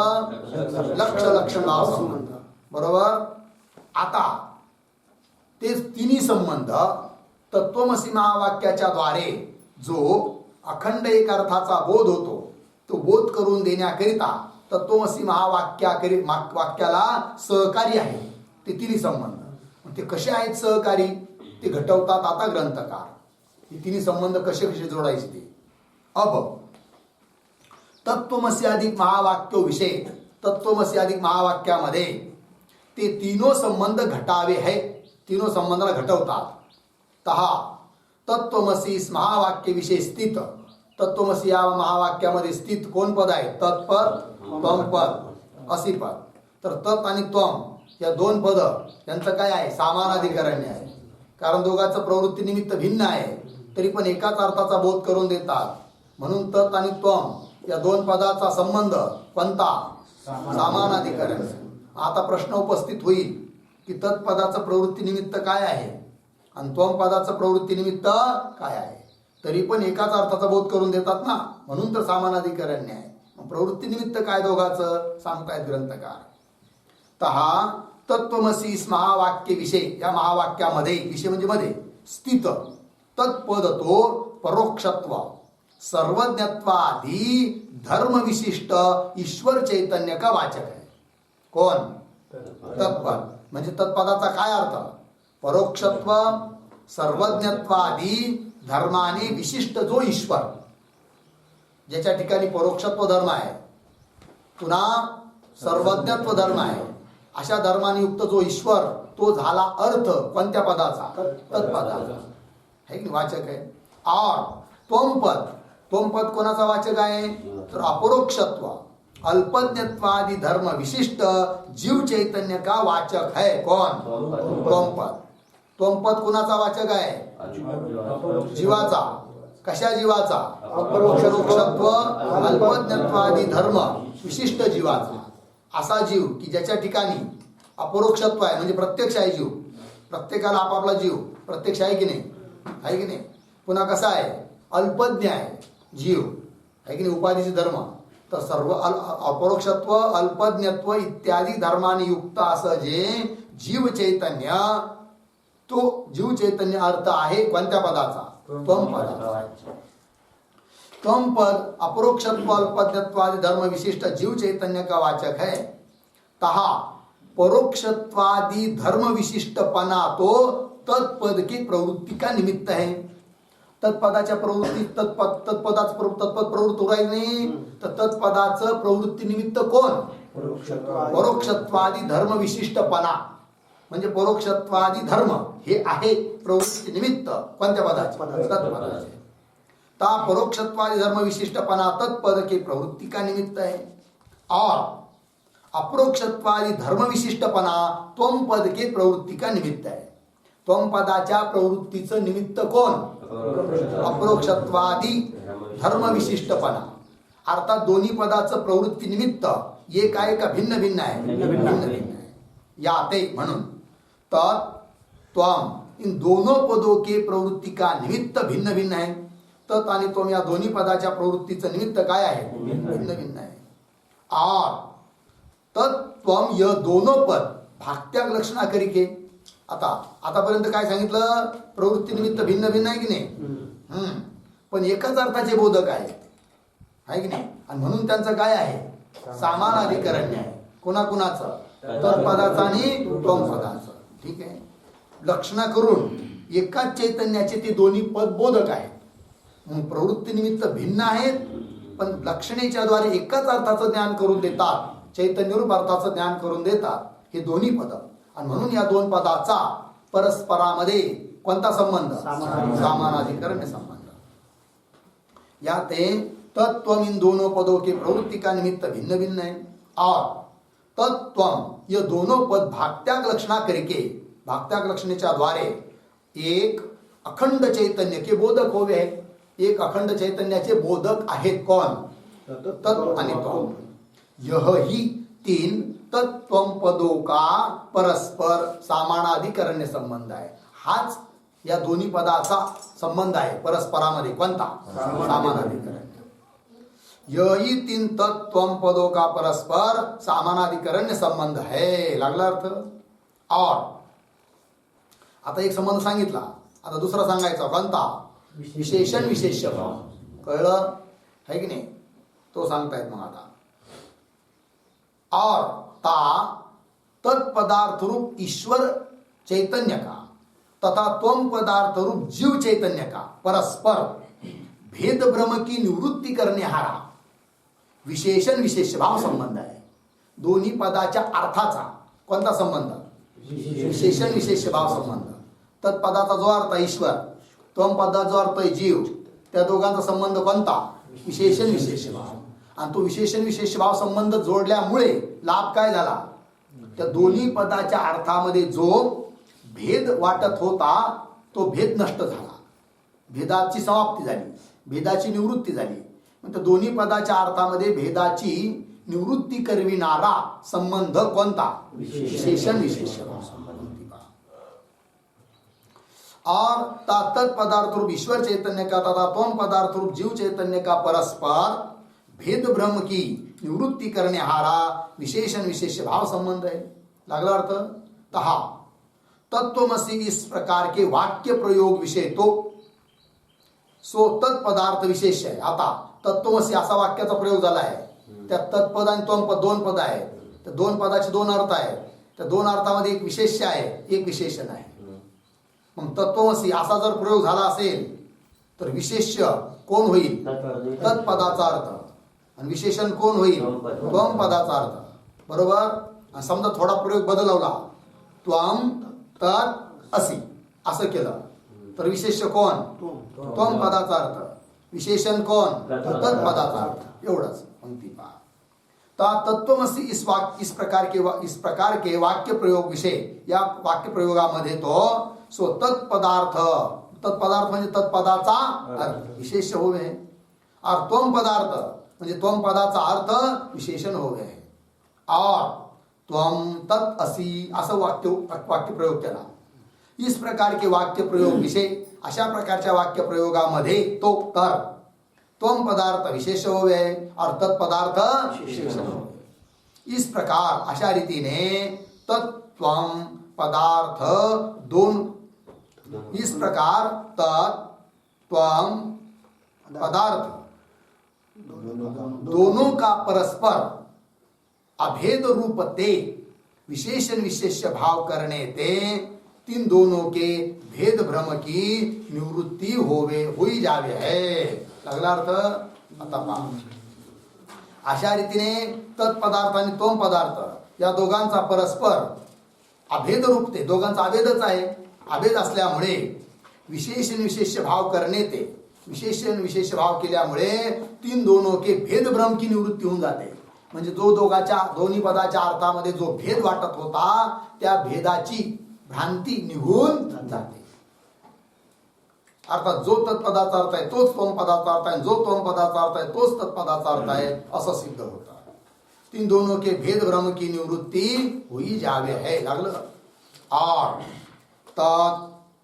लक्ष लक्षण भाव संबंध. बरोबर. आता ते तिन्ही संबंध तत्वमसी महावाक्याच्या द्वारे जो अखंड एक अर्थाचा बोध होतो, तो बोध करून देण्याकरिता तत्वमसी वाक्याला सहकारी आहे ते तिन्ही संबंध. ते कसे आहेत सहकारी, ते घटवतात आता ग्रंथकार. हे तिन्ही संबंध कसे कसे जोडायचे ते. अब तत्वमसी अधिक महावाक्यो विषय, तत्वमसी अधिक महावाक्यामध्ये ते तीनों संबंध घटावे है, तीनों संबंधाला घटवतात. तहा तत्वमसी महावाक्य विषय स्थित, तत्वमसी या महावाक्यामध्ये स्थित कोण पद आहे, तत्पद त्वमपद असी पद. तर तत् आणि त्वम या दोन पद यांचं काय आहे, सामानाधिकरण्य आहे. कारण दोघांचं प्रवृत्ती निमित्त भिन्न आहे, तरी पण एकाच अर्थाचा बोध करून देतात. म्हणून तत् आणि त्वम या दोन पदाचा संबंध कोणता, सामानाधिकरण्य. आता प्रश्न उपस्थित होईल की तत्पदाचं प्रवृत्ती निमित्त काय आहे आणि त्वम पदाचं प्रवृत्ती निमित्त काय आहे. तरी पण एकाच अर्थाचा बोध करून देतात ना, म्हणून तर सामानाधिकरण्य आहे. प्रवृत्ती निमित्त काय दोघांचं सांगतायत ग्रंथकार. तहा तत्त्वमसी इस महावाक्य विषय, या महावाक्यामध्ये, विषय म्हणजे मध्ये, स्थित तत्पद तो परोक्षत्व सर्वज्ञत्वादि धर्म विशिष्ट ईश्वर चैतन्य का वाचक है. कोण? तत्पद. म्हणजे तत्पदाचा काय अर्थ? परोक्षत्व सर्वज्ञत्वादी धर्माने विशिष्ट जो ईश्वर, ज्याच्या ठिकाणी परोक्षत्व धर्म आहे, पुन्हा सर्वज्ञत्व धर्म आहे, अशा धर्माने युक्त जो ईश्वर, तो झाला अर्थ कोणत्या पदाचा? तत्पदाचा. है की वाचक आहे. और त्वमपद, त्वमपद कोणाचा वाचक आहे? तर अपरोक्षत्व अल्पज्ञत्वादी धर्म विशिष्ट जीव चैतन्य का वाचक है. कोण? त्वमपद. त्वमपद कोणाचा वाचक आहे? जीवाचा. कशा जीवाचा? अपरोक्षत्व अल्पज्ञत्वादी धर्म विशिष्ट जीवाचा. असा जीव की ज्याच्या ठिकाणी अपरोक्षत्व आहे, म्हणजे प्रत्यक्ष आहे जीव. प्रत्येकाला आपापला जीव प्रत्यक्ष आहे की नाही? आहे की नाही? पुन्हा कसा आहे? अल्पज्ञ आहे जीव, आहे की नाही? उपाधीचे धर्म. तर सर्व अपरोक्षत्व अल्पज्ञत्व इत्यादी धर्माने युक्त असं जे जीव चैतन्य, तो जीव चैतन्य अर्थ आहे कोणत्या पदाचा? त्वम पदाचा. त्वम पद अपरोक्षत्व अल्पज्ञत्वादि धर्म विशिष्ट जीव चैतन्य का वाचक है. तहा परोक्षत्वादि धर्म विशिष्टपणा तो तत्पद की प्रवृत्ति का निमित्त है. तत्पदाच्या प्रवृत्ती तत्पदाचं तत्पद प्रवृत्त होईल नाही, तर तत्पदाचं प्रवृत्ती निमित्त कोण? परोक्षत्वादी धर्म विशिष्टपणा. म्हणजे परोक्षत्वादी धर्म हे आहे प्रवृत्ती निमित्त कोणत्या पदाचे? तत्पदाचे. ता परोक्षत्वादी धर्म विशिष्टपणा तत्पद के प्रवृत्ति का निमित्त है. और अपरोक्षत्वादी धर्म विशिष्टपणा त्वम पद के प्रवृत्ति का निमित्त है. त्वम पदाच्या प्रवृत्तीचं निमित्त कोण? अपरोक्षत्वादी धर्म विशिष्टपणा. अर्थात दोन्ही पदाचं प्रवृत्ती निमित्त एक आहे का भिन्न भिन्न आहे? भिन्न आहे. याते म्हणून तर त्वम इन दोनों पदों के प्रवृत्ति का निमित्त भिन्न भिन्न है. तत् आणि त्वम या दोन्ही पदाच्या प्रवृत्तीचं निमित्त काय आहे? भिन्न भिन्न आहे. और तत्त्वम य दोनों पद भागत्याग लक्षणा करिके. आतापर्यंत काय सांगितलं? प्रवृत्ती निमित्त भिन्न भिन्न आहे की नाही? पण एकाच अर्थाचे बोधक आहेत, आहे की नाही? आणि म्हणून त्यांचं काय आहे? समान अधिकरण्य आहे. कोणाकुणाचं? तत्पदाचा आणि त्वम पदाचं. ठीक आहे. लक्षणा करून एकाच चैतन्याचे ते दोन्ही पद बोधक आहेत. म्हणून प्रवृत्ती निमित्त भिन्न आहेत, पण लक्षणेच्या द्वारे एकाच अर्थाचं ज्ञान करून देतात, चैतन्यरूप अर्थाचं ज्ञान करून देतात हे दोन्ही पद. आणि म्हणून या दोन पदाचा परस्परामध्ये कोणता संबंध? समानाधिकरण्य संबंध. या ते तत्त्वम इन दोनों पदों के प्रवृत्ति का निमित्त भिन्न भिन्न है. और तत्त्वम ये दोनों पद भागत्याग लक्षणा करके, भागत्याग लक्षणेच्या द्वारे एक अखंड चैतन्य के बोधक होवे है. एक अखंड चैतन्याचे बोधक आहेत. कोण? तत् आणि त्वम. यह ही तीन तत्त्वम पदों का परस्पर समानाधिकरण्य संबंध आहे. हाच या दोन्ही पदाचा संबंध आहे परस्परामध्ये. कोणता? समानाधिकरण्य. यही तीन तत्त्वम पदों का परस्पर समानाधिकरण्य संबंध है. लागला अर्थ? और आता एक संबंध सांगितला, आता दुसरा सांगायचा. कोणता? विशेषण विशेष्य भाव. कळलं है की नाही? तो सांगतायत मग आता. और ता तत्पदार्थ रूप ईश्वर चैतन्य का तथा त्वम पदार्थ रूप जीव चैतन्य का परस्पर भेद भ्रम की निवृत्ती करण्याहारा विशेषण विशेष भाव संबंध आहे. दोन्ही पदाच्या अर्थाचा कोणता संबंध? विशेषण विशेष भाव संबंध. तत्पदाचा जो अर्थ ईश्वर, त्वम पदाचा जो अर्थ जीव, त्या दोघांचा संबंध कोणता? विशेषण विशेष भाव. आणि तो विशेषण विशेष भाव संबंध जोडल्यामुळे लाभ काय झाला? त्या दोन्ही पदाच्या अर्थामध्ये जो भेद वाटत होता तो भेद नष्ट झाला. भेदाची समाप्ती झाली, भेदाची निवृत्ती झाली. मग त्या दोन्ही पदाच्या अर्थामध्ये भेदाची निवृत्ती करविणारा संबंध कोणता? विशेषण विशेष भाव संबंध. और तत् पदार्थ रूप ईश्वर चैतन्य का तथा त्वम पदार्थ रूप जीव चैतन्य का परस्पर भेद भ्रम की निवृत्ती करण्याहारा विशेषण विशेष भाव संबंध है. लागला अर्थ? तहा तत्वमसी इस प्रकार के वाक्य प्रयोग विषय तो सो तत्पदार्थ विशेष आहे. आता तत्वमसी असा वाक्याचा प्रयोग झाला आहे. त्यात तत्पद आणि त्वमपद दोन पद आहेत. त्या दोन पदाचे दोन अर्थ आहेत. त्या दोन अर्थामध्ये एक विशेष्य आहे, एक विशेषण आहे. मग तत्वमसी असा जर प्रयोग झाला असेल तर विशेष्य कोण होईल? तत्पदाचा अर्थ. आणि विशेषण कोण होईल? त्वम पदाचा अर्थ. बरोबर. आणि समजा थोडा प्रयोग बदलवला, त्वम तत् असी असं केलं तर विशेष्य कोण? त्वम पदाचा अर्थ. विशेषण कोण? तत्पदाचा अर्थ. एवढंच पंक्ती पहा. तत्वमसी इस प्रकार के वाक्य प्रयोग विषय, या वाक्य प्रयोगामध्ये तो सो तत्पदार्थ, तत्पदार्थ म्हणजे तत्पदाचा अर्थ विशेष होवे, और त्वम पदार्थ म्हणजे त्वम पदाचा अर्थ विशेषण होवे. और त्वम तत् असी असं वाक्य प्रयोग केला. इस प्रकार के वाक्य प्रयोग विषय, अशा प्रकारच्या वाक्य प्रयोगामध्ये तो तर त्वम पदार्थ विशेष होवे और तत्पदार्थ विशेषण होवे. इस प्रकार अशा रीतीने तत्त्वम पदार्थ दोन, इस प्रकार तत्त्वम पदार्थ दोनों का परस्पर अभेद रूप ते विशेषण विशेष्य भाव करने ते तीन दोनों के भेद भ्रम की निवृत्ती होवे होई जावे है. लागला अर्थ? आता पहा. अशा रीतीने तत्पदार्थ आणि त्वम पदार्थ या दोघांचा परस्पर अभेद रूप ते, दोघांचा अभेदच आहे. अभेद असल्यामुळे विशेषण विशेष्य भाव करणे ते, विशेषण विशेष भाव केल्यामुळे तीन दोनों के भेद भ्रम की निवृत्ती होऊन जाते. म्हणजे जो दोन्ही पदाच्या अर्थामध्ये जो भेद वाटत होता त्या भेदाची भ्रांती निघून जाते. अर्थात जो तत्पदाचा अर्थ आहे तोच त्वम पदाचा अर्थ आहे, जो त्वम पदाचा अर्थ आहे तोच तत्पदाचा अर्थ आहे असं सिद्ध होतं. तीन दोनों के भेद भ्रम की निवृत्ती हुई जावे है. लागलं? और तत्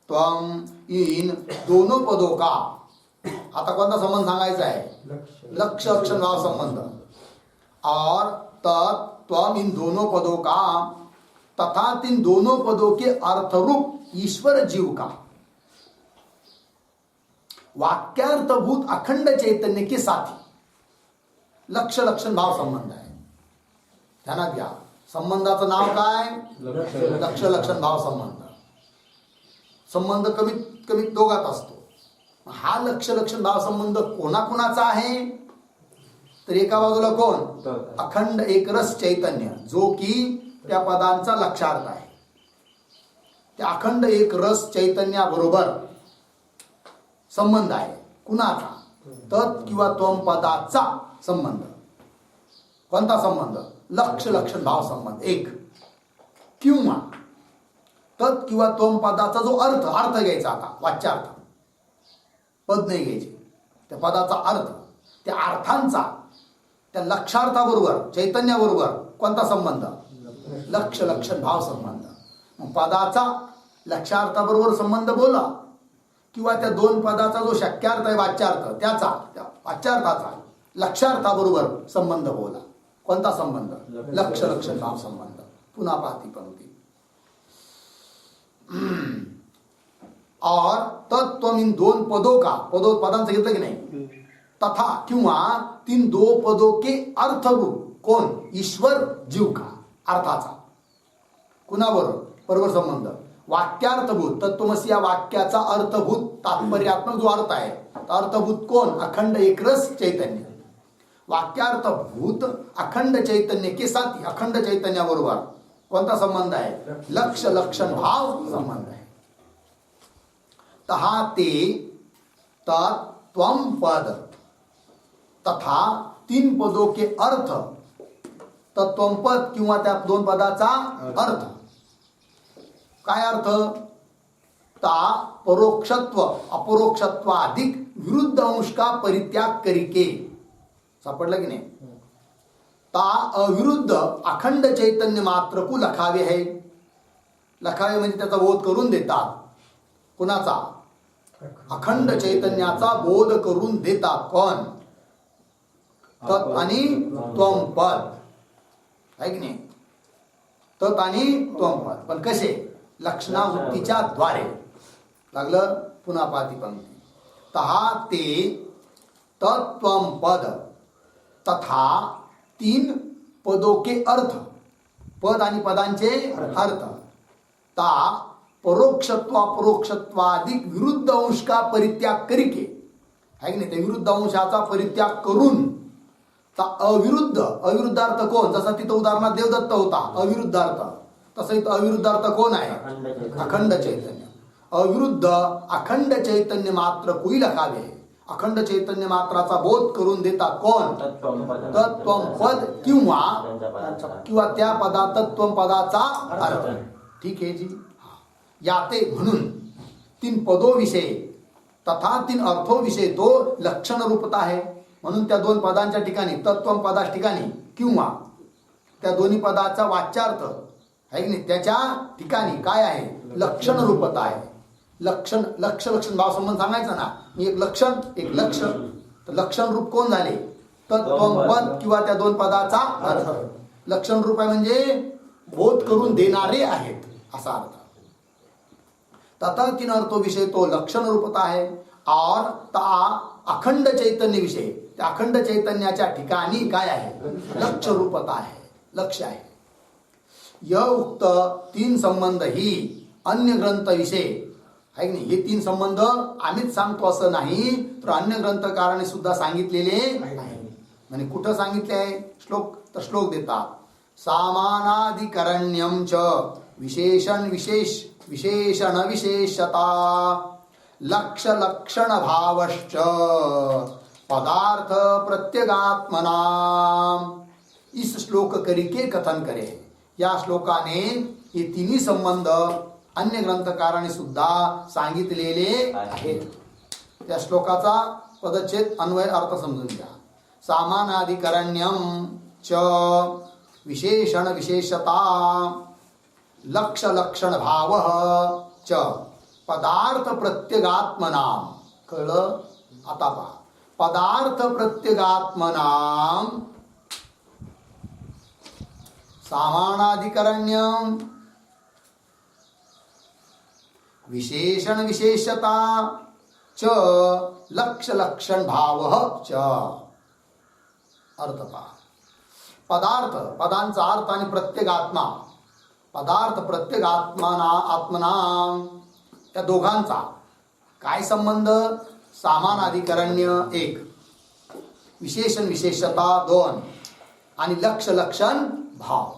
त्वम इन दोनों पदों का, आता कोणता संबंध सांगायचा आहे? लक्ष्य अक्षर भाव संबंध. और तत् त्वम इन दोनों पदों का तथा तीन दोनों पदों के अर्थरूप ईश्वर जीव का वाक्यार्थभूत अखंड चैतन्य के साथी लक्ष लक्षण भाव संबंध आहे. ध्यानात घ्या. संबंधाचं नाव काय? लक्ष लक्षण भाव संबंध. संबंध कमीत कमी दोघात असतो. हा लक्ष लक्षण भाव संबंध कोणाकोणाचा आहे? तर एका बाजूला कोण? अखंड एकरस चैतन्य, जो की त्या पदांचा लक्षार्थ आहे. त्या अखंड एक रस चैतन्याबरोबर संबंध आहे. कुणाचा? तत् किंवा त्वम पदाचा संबंध. कोणता संबंध? लक्ष लक्षण भाव संबंध. एक किंवा तत् किंवा त्वम पदाचा जो अर्थ घ्यायचा, आता वाच्यार्थ, पद नाही घ्यायचे, त्या पदाचा अर्थ, त्या अर्थांचा त्या लक्षार्थाबरोबर चैतन्याबरोबर कोणता संबंध? लक्ष लक्षण भाव संबंध. मग पदाचा लक्षार्थाबरोबर संबंध बोला किंवा त्या दोन पदाचा जो शक्यार्थ आहे वाच्यार्थ, त्याचा त्या वाच्यार्थाचा लक्षार्थाबरोबर संबंध बोला. कोणता संबंध? लक्ष लक्षण भाव संबंध. पुन्हा पाहती पंक्ती. और तत्व इन दोन पदों का, पदांचं घेतलं की नाही? तथा किंवा तीन दो पदों के अर्थरूप कोण? ईश्वर जीव का अर्थाचा. कुणाबरोबर संबंध? वाक्यार्थभूत तत्वमसी या वाक्याचा अर्थभूत तात्पर्यात्मक जो अर्थ आहे, अर्थभूत कोण? अखंड एकरस चैतन्य. वाक्यार्थभूत अखंड चैतन्य के साथी, अखंड चैतन्याबरोबर कोणता संबंध आहे? लक्ष लक्षण भाव संबंध आहे. तहा ते तत्त्वम पद तथा तीन पदों के अर्थ, तत्त्वम पद किंवा त्या दोन पदाचा अर्थ. काय अर्थ? ता परोक्षत्व अपरोक्षत्व अधिक विरुद्ध अंश का परित्याग करिके. सापडलं की नाही? ता अविरुद्ध अखंड चैतन्य मात्र को लखावे है. लखावे म्हणजे त्याचा बोध करून देतात. कुणाचा? अखंड चैतन्याचा बोध करून देतात. कोण? तत् आणि त्वम पद आहे की नाही? तत् आणि त्वम पद. पण कसे? लक्षणावृत्तीच्या द्वारे. लागलं? पुन्हा पाती पंक्ती. तहा ते तत्त्वम पद तथा 3 पदों के अर्थ. पद आणि पदांचे अर्थ. ता परोक्षत्वादिक विरुद्ध अंश का परित्याग करिके, है की नाही, त्या विरुद्ध अंशाचा परित्याग करून अविरुद्धार्थ कोण? जसा तिथं उदाहरणात देवदत्त होता अविरुद्धार्थ, तसं इथं अविरुद्धार्थ कोण आहे? अखंड चैतन्य. अविरुद्ध अखंड चैतन्य मात्र कोई लखावे. अखंड चैतन्य मात्राचा बोध करून देतात कोण? तत्त्वम पद किंवा त्या पदा तत्त्वम पदाचा अर्थ. ठीक आहे जी. याते म्हणून 3 पदोविषयी तथा 3 अर्थोविषयी तो लक्षण रूपता आहे. म्हणून त्या 2 पदांच्या ठिकाणी तत्त्वम पदाच्या ठिकाणी किंवा त्या दोन्ही पदाचा वाच्यार्थ आहे की नाही त्याच्या ठिकाणी काय आहे? लक्षण रूपता आहे. लक्षण भाव संबंध सांगायचा ना. एक लक्षण एक लक्षण. तर लक्षण रूप कोण झाले? तत्त्वम पद किंवा त्या 2 पदाचा अर्थ. लक्षण रूप आहे म्हणजे बोध करून देणारे आहेत असा अर्थ. तथा 3 अर्थों विषय तो लक्षण रूपता है. और ता अखंड चैतन्य विषय, त्या अखंड चैतन्याच्या ठिकाणी काय आहे? लक्ष रूपता आहे, लक्ष आहे. यह उक्त 3 संबंध ही अन्य ग्रंथ विषय आहे की नाही. हे 3 संबंध आम्हीच सांगतो असं नाही, तर अन्य ग्रंथकाराने सुद्धा सांगितलेले आहे. म्हणजे कुठं सांगितले आहे? श्लोक देतात. सामानाधिकरण्यम च विशेषण विशेषता लक्षण भावश्च पदार्थ प्रत्यगात्मना. इस श्लोक करिके कथन करे. या श्लोकाने हे 3 संबंध अन्य ग्रंथकाराने सुद्धा सांगितलेले आहेत. त्या श्लोकाचा पदच्छेद अन्वय अर्थ समजून घ्या. सामानाधिकरण्यम च विशेषण विशेषता लक्षण भाव च पदार्थ प्रत्यगात्मनाम. कळलं? आता पहा. पदार्थ प्रत्यगात्मनाम सामानाधिकरण्यम विशेषण विशेषता च लक्षण भाव च. अर्थ पहा. पदार्थ पदांचा अर्थ आणि प्रत्यगात्मा. पदार्थ प्रत्यगात्मना त्या दोघांचा काय संबंध? सामानाधिकरण्य 1, विशेषण विशेषता 2 आणि लक्षण भाव.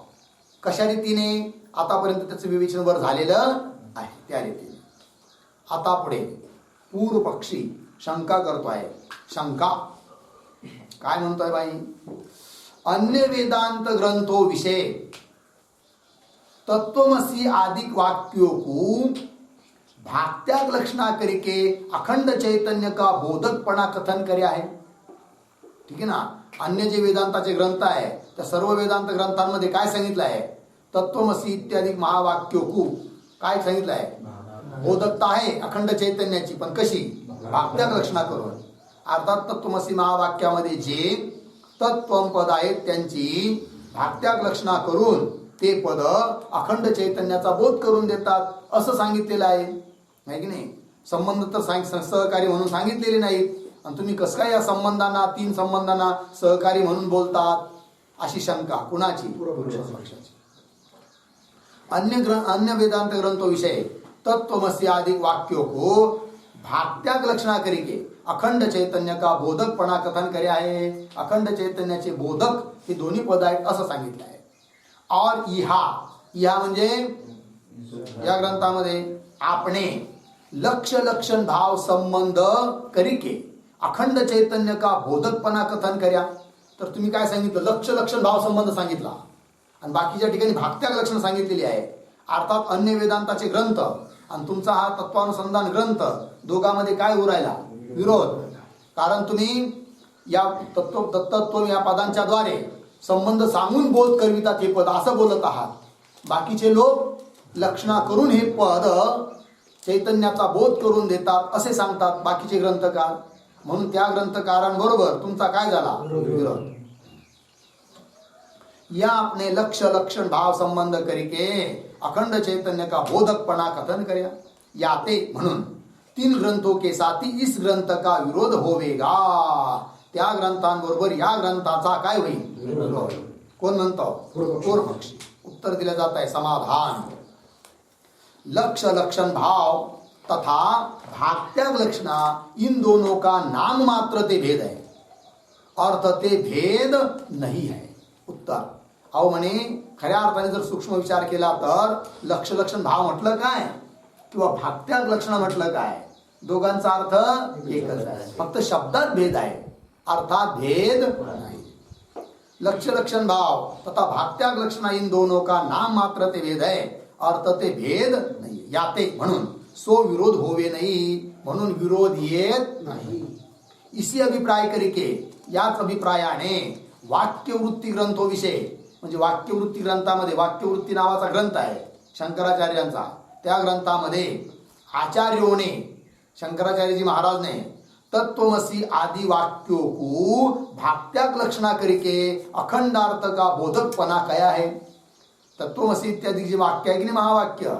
कशा रीतीने? आतापर्यंत त्याचं विवेचन वर झालेलं आहे त्या रीतीने. आता पुढे पूर्व पक्षी शंका करतोय. शंका काय म्हणतोय बाई? अन्य वेदांत ग्रंथों विषय तत्वमसी आदि वाक्यों को भागत्याग लक्षणा करके अखंड चैतन्य का बोधकपणा कथन करे आहे. ठीक आहे ना. अन्य जे वेदांताचे ग्रंथ आहे त्या सर्व वेदांत ग्रंथांमध्ये काय सांगितलं आहे? तत्वमसी इत्यादी महावाक्यों को काय सांगितलं आहे? बोधकता आहे अखंड चैतन्याची, पण कशी? भागत्याग लक्षणा करून. अर्थात तत्वमसी महावाक्यामध्ये जे तत्वम पद आहेत त्यांची भागत्याग लक्षणा करून ते पद अखंड चैतन्याचा बोध करून देतात असं सांगितलेलं आहे की नाही. संबंध तर सहकारी म्हणून सांगितलेले नाहीत, आणि तुम्ही कसं काय या संबंधांना 3 संबंधांना सहकारी म्हणून बोलतात? अशी शंका कुणाची? पक्षाची. अन्य वेदांत ग्रंथों विषय तत्वमसी आदि वाक्यों को भागत्याग लक्षणा करके अखंड चैतन्य का बोधकपणा कथन करे आहे. अखंड चैतन्याचे बोधक हे दोन्ही पद आहेत असं सांगितलं आहे. और इहा म्हणजे या ग्रंथामध्ये आपणे लक्षण भाव संबंध करिके अखंड चैतन्य का बोधकपणा कथन कर्या. तर तुम्ही काय सांगितलं? लक्षण भाव संबंध सांगितला आणि बाकीच्या ठिकाणी भागत्याग लक्षण सांगितलेली आहे. अर्थात अन्य वेदांताचे ग्रंथ आणि तुमचा हा तत्वानुसंधान ग्रंथ दोघांमध्ये काय उरायला? विरोध. कारण तुम्ही या तत्व या पदांच्या द्वारे संबंध सांगून बोध करवितात हे पद असं बोलत आहात. बाकीचे लोक लक्षणा करून हे पद चैतन्याचा बोध करून देतात असे सांगतात बाकीचे ग्रंथकार. म्हणून त्या ग्रंथकारांबरोबर तुमचा काय झाला? विरोध. या अपने लक्ष्य लक्षण भाव संबंध करके अखंड चैतन्य का बोधकपणा कथन कर्या याते म्हणून 3 ग्रंथों के साथ इस ग्रंथ का विरोध होवेगा. त्या ग्रंथांबरोबर या ग्रंथाचा काय होईल? विरोध. कोण म्हणतो? पूर्वपक्षी. उत्तर दिलं जात आहे समाधान. लक्ष्य लक्षण भाव तथा भागत्याग लक्षणा इन दोनों का नाम मात्र ते भेद है, अर्थ ते भेद नहीं है. उत्तर अहो म्हणे खऱ्या अर्थाने जर सूक्ष्म विचार केला तर लक्ष्य लक्षण भाव म्हटलं काय किंवा भागत्याग लक्षण म्हटलं काय, दोघांचा अर्थ एकच आहे, फक्त शब्दात भेद आहे, अर्थात भेद नाही. लक्ष्य लक्षण भाव तथा भागत्याग लक्षण इन दोनों का नाम मात्र ते भेद है, अर्थ ते भेद नाही. याते म्हणून सो विरोध होवे नाही, म्हणून विरोध येत नाही. इसी अभिप्राय करके याच अभिप्रायाने वाक्यवृत्ती ग्रंथोविषयी म्हणजे वाक्यवृत्ती ग्रंथामध्ये वाक्यवृत्ती नावाचा ग्रंथ आहे शंकराचार्यांचा. त्या ग्रंथामध्ये आचार्यों शंकराचार्य जी महाराज ने तत्वमसी आदि वाक्यों को भागत्याग लक्षणा करके अखंडार्थ का बोधकपणा कया है. तत्वमसी इत्यादी जी वाक्य आहे की नाही महावाक्य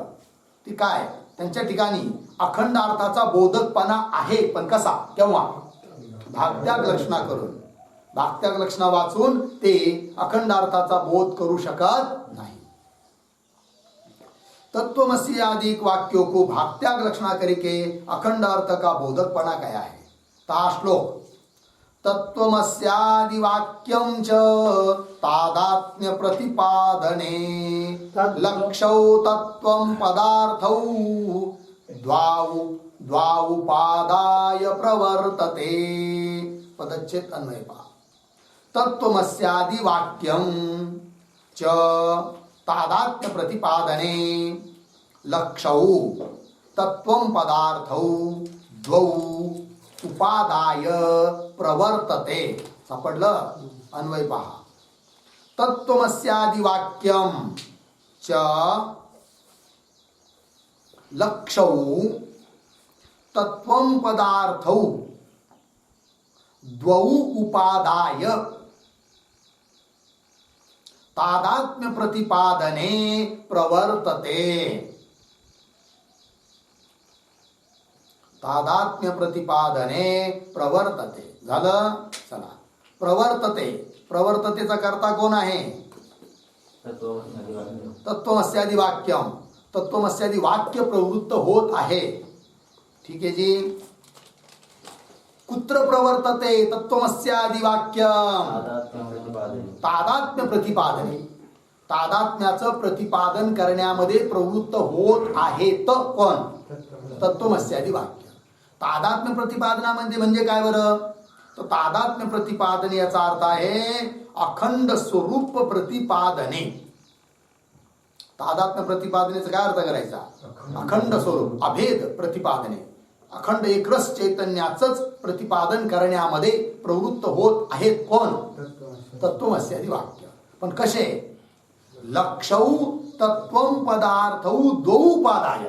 ती काय त्यांच्या ठिकाणी अखंड अर्थाचा बोधकपणा आहे, पण कसा केव्हा? भागत्याग लक्षणा करून. भागत्याग लक्षणा वाचून ते अखंड अर्थाचा बोध करू शकत नाही. तत्वमसी आदि वाक्यों को भागत्याग लक्षणा करके अखंड अर्थ का बोधकपणा कया है. ता श्लोक तत्वमस्यादि वाक्यं च तादात्म्य प्रतिपादने लक्षौ तत्वं पदार्थौ द्वाउपादाय प्रवर्तते. पदच्छेद अन्वय पहा. तत्वमस्यादि वाक्यं च तादात्म्य प्रतिपादने लक्षौ तत्वं पदार्थौ द्वौ उपादाय प्रवर्तते. सापडलं? अन्वय पहा. तत्वमस्यादि वाक्यं च लक्षौ तत्वं पदार्थौ द्वौ उपादाय तादात्म्य प्रतिपादने प्रवर्तते. तादात्म्य प्रतिपादने प्रवर्तते. झालं? चला. प्रवर्तते. प्रवर्ततेचा कर्ता कोण आहे? तत्वमस्यादि वाक्यम. तत्वमस्यादि वाक्य प्रवृत्त होत आहे. ठीक आहे जी. कुत्र प्रवर्तते तत्वमस्यादि वाक्यम? तादात्म्य प्रतिपादने. तादात्म्याचं प्रतिपादन करण्यामध्ये प्रवृत्त होत आहे तर कोण? तत्वमस्यादि वाक्य. तादात्म्य प्रतिपादनामध्ये म्हणजे काय बरं? तर तादात्म्य प्रतिपादन याचा अर्थ आहे अखंड स्वरूप प्रतिपादने. तादात्म्य प्रतिपादनेचा काय अर्थ करायचा? अखंड स्वरूप अभेद प्रतिपादने. अखंड एकरस चैतन्याचंच प्रतिपादन करण्यामध्ये प्रवृत्त होत आहेत कोण? तत्वमस्यादि वाक्य. पण कसे? लक्षौ तत्वं पदार्थौ द्वौ उपादाय.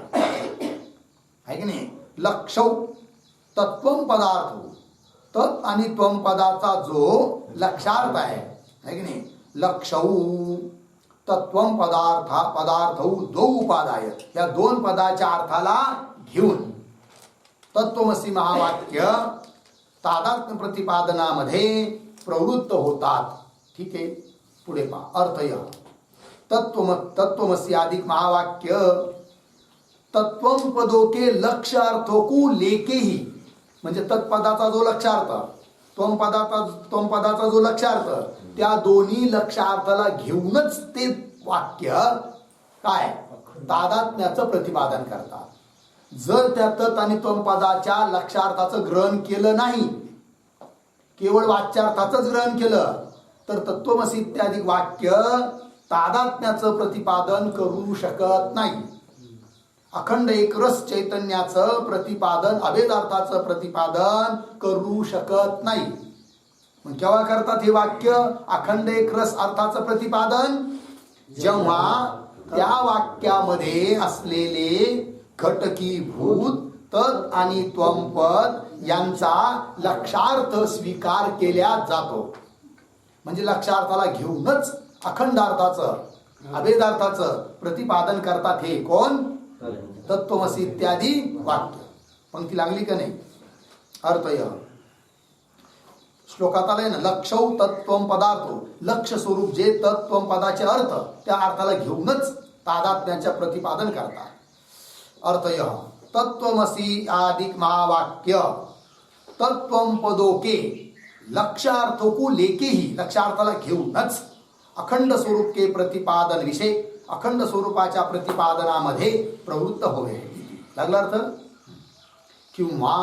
आहे की नाही? लक्षौ तत्वं पदार्थ, तत् आणि त्वं पदाचा जो लक्षार्थ आहे की नाही? लक्षौ तत्वं पदार्थौ द्वौ उपादाय. या दोन पदाच्या अर्थाला घेऊन तत्वमसी महावाक्य तादात्म्य प्रतिपादनामध्ये प्रवृत्त होतात. ठीक आहे. पुढे पहा. अर्थ या तत्वमसी अधिक महावाक्य तत्वम पदों के लक्ष्य अर्थों को लेके ही म्हणजे तत्पदाचा जो लक्षार्थ त्वम पदाचा जो लक्षार्थ त्या दोन्ही लक्षार्थाला घेऊनच ते वाक्य काय तादात्म्याचं प्रतिपादन करतात. जर त्या तत् आणि त्वम पदाच्या लक्षार्थाचं ग्रहण केलं नाही, केवळ वाच्यार्थाचंच ग्रहण केलं तर तत्वमसी इत्यादी वाक्य तादात्म्याचं प्रतिपादन करू शकत नाही. अखंड एकरस चैतन्याचं प्रतिपादन अभेदार्थाचं प्रतिपादन करू शकत नाही. मग केव्हा करतात हे वाक्य अखंड एकरस अर्थाचं प्रतिपादन? जेव्हा त्या वाक्यामध्ये असलेले घटकीभूत तत् आणि त्वम पद यांचा लक्षार्थ स्वीकार केला जातो. म्हणजे लक्षार्थाला घेऊनच अखंडार्थाचं अभेदार्थाचं प्रतिपादन करतात हे कोण? तत्त्वमसी इत्यादी वाक्य. पंक्ती लागली का नाही? अर्थय श्लोकात आलंय ना, लक्षौ तत्त्वम पदार्थो, लक्ष स्वरूप जे तत्त्वम पदाचे अर्थ त्या अर्थाला घेऊनच तादात्म्याच्या प्रतिपादन करतात. अर्थय तत्त्वमसी आदिक महावाक्य तत्त्वम पदोके लक्षार्थो को लेके ही, लक्षार्थाला घेऊनच अखंड स्वरूप के प्रतिपादन विषय, अखंड स्वरूपाच्या प्रतिपादनामध्ये प्रवृत्त होवे. लागला अर्थ? किंवा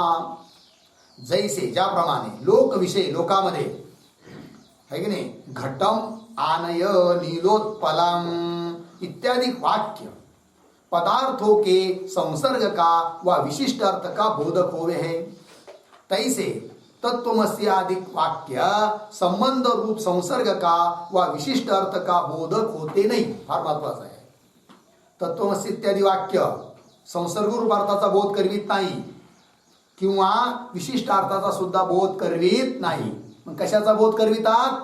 जैसे ज्याप्रमाणे लोकविषय लोकामध्ये है की नाही, घटम आनय नीलोत्पलम इत्यादि वाक्य पदार्थों के संसर्ग का व विशिष्ट अर्थ का बोधक होवे है, तैसे तत्त्वमस्यादिक वाक्य संबंध रूप संसर्ग का व विशिष्ट अर्थ का बोधक होते नाही. फार महत्वाचं आहे. तत्त्वमसी इत्यादी वाक्य संसर्ग रूप अर्थाचा बोध करवीत नाही किंवा विशिष्ट अर्थाचा सुद्धा बोध करवीत नाही. मग कशाचा बोध करवितात?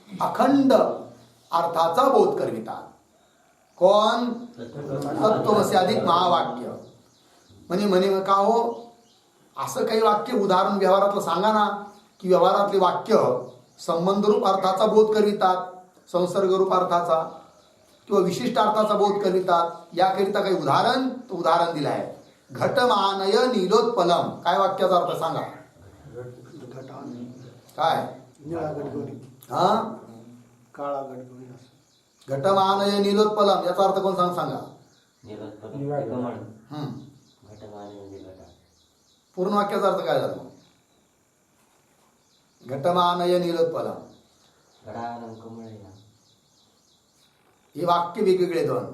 अखंड अर्थाचा बोध करवितात. कोण? तत्त्वमसी अधिक महावाक्य. म्हणे का हो, असं काही वाक्य उदाहरण व्यवहारातलं सांगा ना, की व्यवहारातले वाक्य संबंधरूप अर्थाचा बोध करवितात, संसर्गरूप अर्थाचा किंवा विशिष्ट अर्थाचा बोध करवितात. याकरिता काही उदाहरण? तो उदाहरण दिलं आहे. घटमानय नीलोत्पलम. काय वाक्याचा अर्थ सांगा? काय? हा, काळा गडगडी. घटमानय नीलोत्पलम याचा अर्थ कोण सांगा? पूर्ण वाक्याचा अर्थ काय झाला? घटमानय नीलोत्पलम. हे वाक्य वेगवेगळे दोन.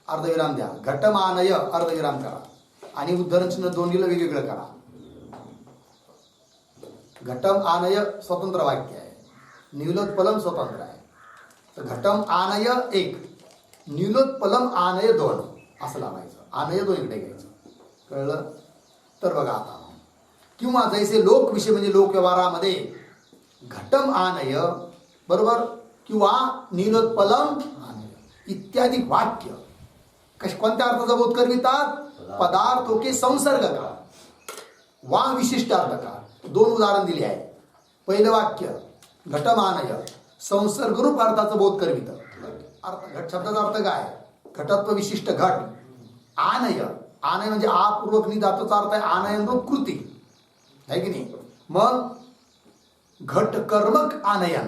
अर्धविराम द्या. घटमानय अर्धविराम करा आणि उद्धरण चिन्ह दोन्हीला वेगवेगळं करा. घटम आनय स्वतंत्र वाक्य आहे, नीलोत्पलम स्वतंत्र आहे. तर घटम आनय एक, नीलोत्पलम आनय दोन असं लावायचं. आनय दोन इकडे घ्यायचं. कळलं? तर बघा आता, किंवा जैसे लोक विषय म्हणजे लोक व्यवहारामध्ये घटम आनय बरोबर किंवा नीलोत्पलम आनय इत्यादी वाक्य कोणत्या अर्थाचा बोध करवितात? पदार्थों के संसर्ग का वा विशिष्ट अर्थ का. दोन उदाहरण दिले आहे. पहिलं वाक्य घटमानय संसर्गरूप अर्थाचा बोध करवित. घट शब्दाचा अर्थ काय? घटत्व विशिष्ट घट. आनय, आनय म्हणजे आपूर्वक निधातूचा अर्थ आहे आनयन रूप कृती आहे की नाही. मग घट कर्मक आनयन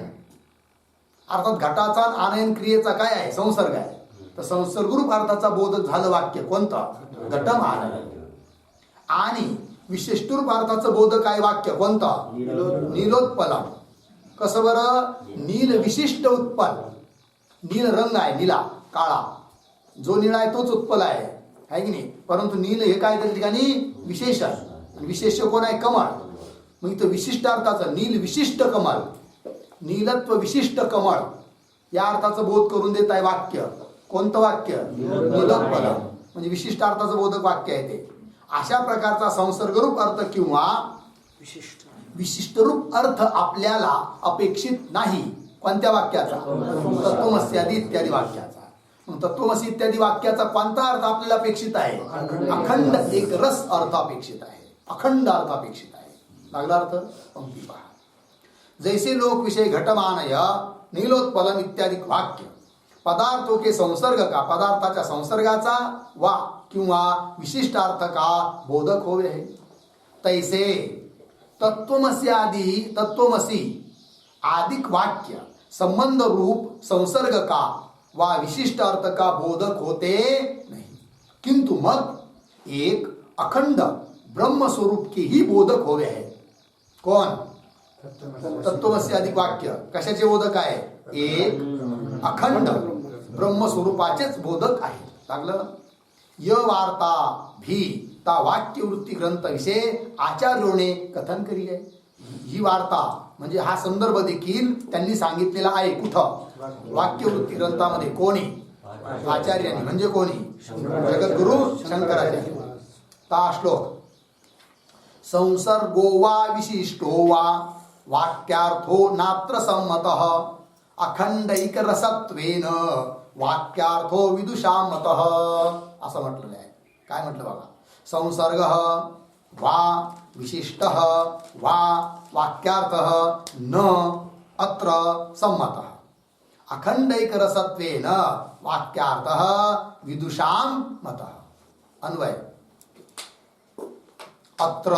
अर्थात घटाचा आनयन क्रियेचा काय आहे? संसर्ग आहे. तर संसर्गरूप अर्थाचा बोधक झालं वाक्य कोणतं? घटम आनय. आणि विशिष्टरूप अर्थाचं बोधक आहे वाक्य कोणतं? नीलोत्पलम. कसं बरं? नील विशिष्ट उत्पल. नील रंग आहे, निळा काळा, जो निळा आहे तोच उत्पल आहे की नाही. परंतु नील हे काय त्या ठिकाणी विशेषण. विशेष कोण आहे? कमळ. मग इथं विशिष्ट अर्थाचं नील विशिष्ट कमळ, नीलत्व विशिष्ट कमळ या अर्थाचं बोध करून देत आहे वाक्य. कोणतं वाक्य? नीलोत्पलम. म्हणजे विशिष्ट अर्थाचं बोधक वाक्य आहे ते. अशा प्रकारचा संसर्गरूप अर्थ किंवा विशिष्ट रूप अर्थ आपल्याला अपेक्षित नाही. कोणत्या वाक्याचा? तत्त्वमस्यादी इत्यादी वाक्याचा. मग तत्त्वमसी इत्यादी वाक्याचा कोणता अर्थ आपल्याला अपेक्षित आहे? अखंड एक रस अर्थ अपेक्षित आहे, अखंड अर्थ अपेक्षित आहे. लागला अर्थ? पंक्ती पहा. जैसे लोक विषय घटमानय नीलोत्पलम इत्यादी वाक्य पदार्थों के संसर्ग का पदार्थाच्या संसर्गाचा वा किंवा विशिष्ट अर्थ का बोधक होवे है, तैसे तत्त्वमसी आदिक वाक्य संबंध रूप संसर्ग का वा विशिष्ट अर्थ का बोधक होते नहीं, किंतु मग एक अखंड ब्रह्म स्वरूप के ही बोधक होवे है. कोण? तत्त्वमसी आदिक वाक्य कशाचे बोधक आहे? एक अखंड ब्रह्म स्वरूपाचेच बोधक आहे. लागलं? य वार्ता भी ता वाक्य वृत्ती ग्रंथ विषय आचार्योने कथन करी आहे. ही वार्ता म्हणजे हा संदर्भ देखील त्यांनी सांगितलेला आहे. कुठं? वाक्यवृत्ती ग्रंथामध्ये. कोणी? आचार्यांनी. म्हणजे कोणी? जगद्गुरु शंकराचार्य. ता श्लोक संसर्गो वा विशिष्टो वा वाक्यार्थो नात्र सम्मतः अखंडैक रसत्वेन वाक्यार्थो विदुषां मतः असं म्हटलेलं आहे. काय म्हटलं बघा, संसर्ग वा विशिष्ट वा वाक्यार्थ न अत्र सम्मतः. अखंडैक रसत्वेन वाक्यार्थ विदुषां मतः. अन्वय अत्र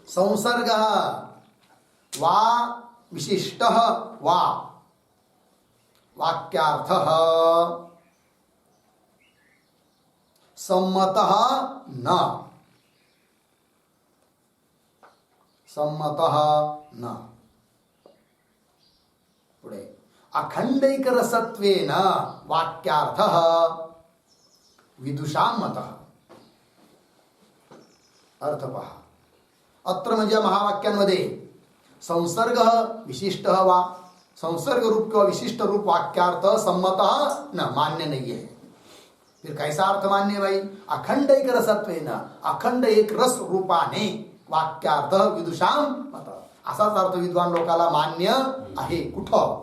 संसर्ग वा विशिष्ट वा वाक्यार्थ सम्मतः न पुढे अखंडैक रसत्वेन वाक्यार्थ विदुषां मतः. अर्थ पहा, अत्र म्हणजे महावाक्यांमध्ये संसर्ग विशिष्ट वा संसर्ग रूप किंवा विशिष्ट रूप वाक्यार्थ सम्मतः न मान्य नहीं है. फिर कैसा अर्थ मान्य है भाई? अखंड एक रसत्वेन अखंड एक रस रूपाने वाक्यार्थ विदुषां मत. असाच अर्थ विद्वान लोकाला मान्य आहे. कुठं?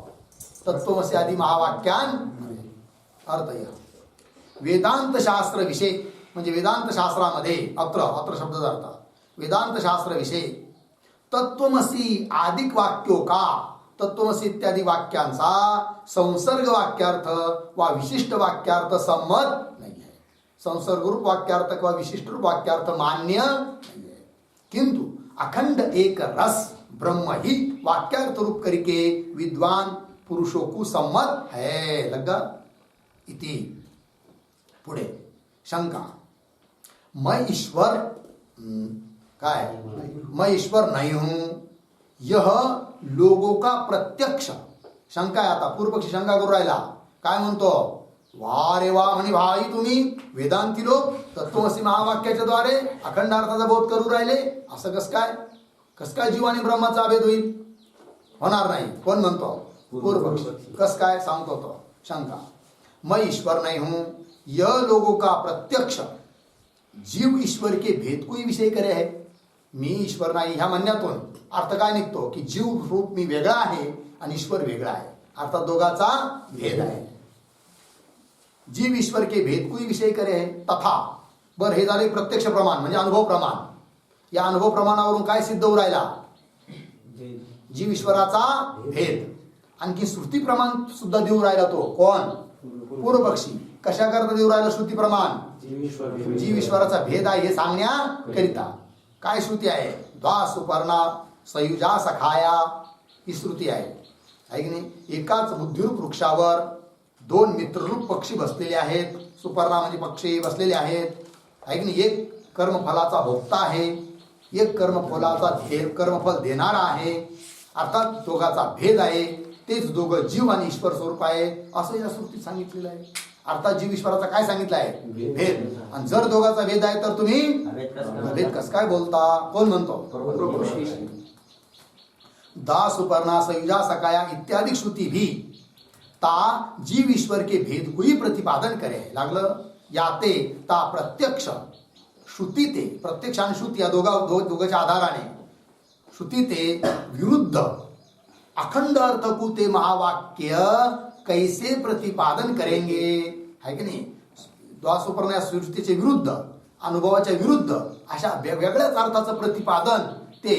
तत्त्वमसी आदी महावाक्यान अर्थ या वेदांत शास्त्र विषय म्हणजे वेदांत शास्त्रामध्ये अत्र शब्दाचा अर्थ वेदांत शास्त्र विषय तत्त्वमसी आदिक वाक्यो का तत्त्वमसी इत्यादी वाक्यांचा संसर्ग वाक्यार्थ वा विशिष्ट वाक्यार्थ संमत नाही आहे. संसर्ग रूप वाक्यार्थ किंवा विशिष्ट रूप वाक्यार्थ मान्य नहीं है. किंतु अखंड एक रस ब्रह्म ही वाक्यार्थ रूप करके विद्वान पुरुषों को सम्मत है. लगा इति. पुढे शंका, मैं ईश्वर काय मैं ईश्वर नहीं हूं यह लोगों का प्रत्यक्ष शंका आहे. आता पूर्व पक्षी शंका करू राहिला. काय म्हणतो? वा रे वा म्हणे भाई तुम्ही वेदांती लोक तत्त्वमसी महावाक्याच्या द्वारे अखंड अर्थाचा बोध करू राहिले. असं कस काय जीव आणि ब्रह्माचा भेद होईल? होणार नाही. कोण म्हणतो? पूर्व पक्षी. कस काय सांगतो तो शंका. मैं ईश्वर नहीं हूं यह लोगों का प्रत्यक्ष जीव ईश्वर के भेद को ही विषय करे है. मी ईश्वर नाही ह्या म्हणण्यातून अर्थ काय निघतो की जीव रूप मी वेगळा आहे आणि ईश्वर वेगळा आहे. अर्थात दोघाचा भेद आहे. जीव ईश्वर के भेद को ही विषय करे है. तथा बर हे झाले प्रत्यक्ष प्रमाण म्हणजे अनुभव प्रमाण. या अनुभव प्रमाणावरून काय सिद्ध होऊ राहिला? जीव ईश्वराचा भेद. आणखी श्रुती प्रमाण सुद्धा देऊ राहिला तो कोण? पूर्व पक्षी. कशा करता देऊ राहिला श्रुती प्रमाण? जीव ईश्वराचा भेद आहे हे सांगण्याकरिता. काय श्रुती आहे? द्वा सुपर्णा सयुजा सखाया ही श्रुती आहे की नाही? एकाच बुद्धिरूप वृक्षावर दोन मित्ररूप पक्षी बसलेले आहेत. सुपर्णा म्हणजे पक्षी बसलेले आहेत आहे की नाही? एक कर्मफलाचा भोक्ता आहे, एक कर्मफल देणारा आहे. अर्थात दोघाचा भेद आहे. तेच दोघं जीव आणि ईश्वर स्वरूप आहे असं या श्रुतीत सांगितलेलं आहे. अर्थात जीव ईश्वराचा काय सांगितलं आहे? भेद. आणि जर दोघाचा भेद आहे तर तुम्ही भेद कस काय बोलता? कोण म्हणतो? दा सुपर्णा सयुजा सकाया इत्यादि श्रुती भी ता जीव ईश्वर के भेद को ही प्रतिपादन करे. लागलं याते ता प्रत्यक्ष श्रुती ते प्रत्यक्ष आणि श्रुती या दोघांच्या आधाराने श्रुती ते विरुद्ध अखंड अर्थ को ते महावाक्य कैसे प्रतिपादन करेंगे है की नाही? द्वासुपर्ण या सृष्टीचे विरुद्ध अनुभवाच्या विरुद्ध अशा वेगवेगळ्याच अर्थाचं प्रतिपादन ते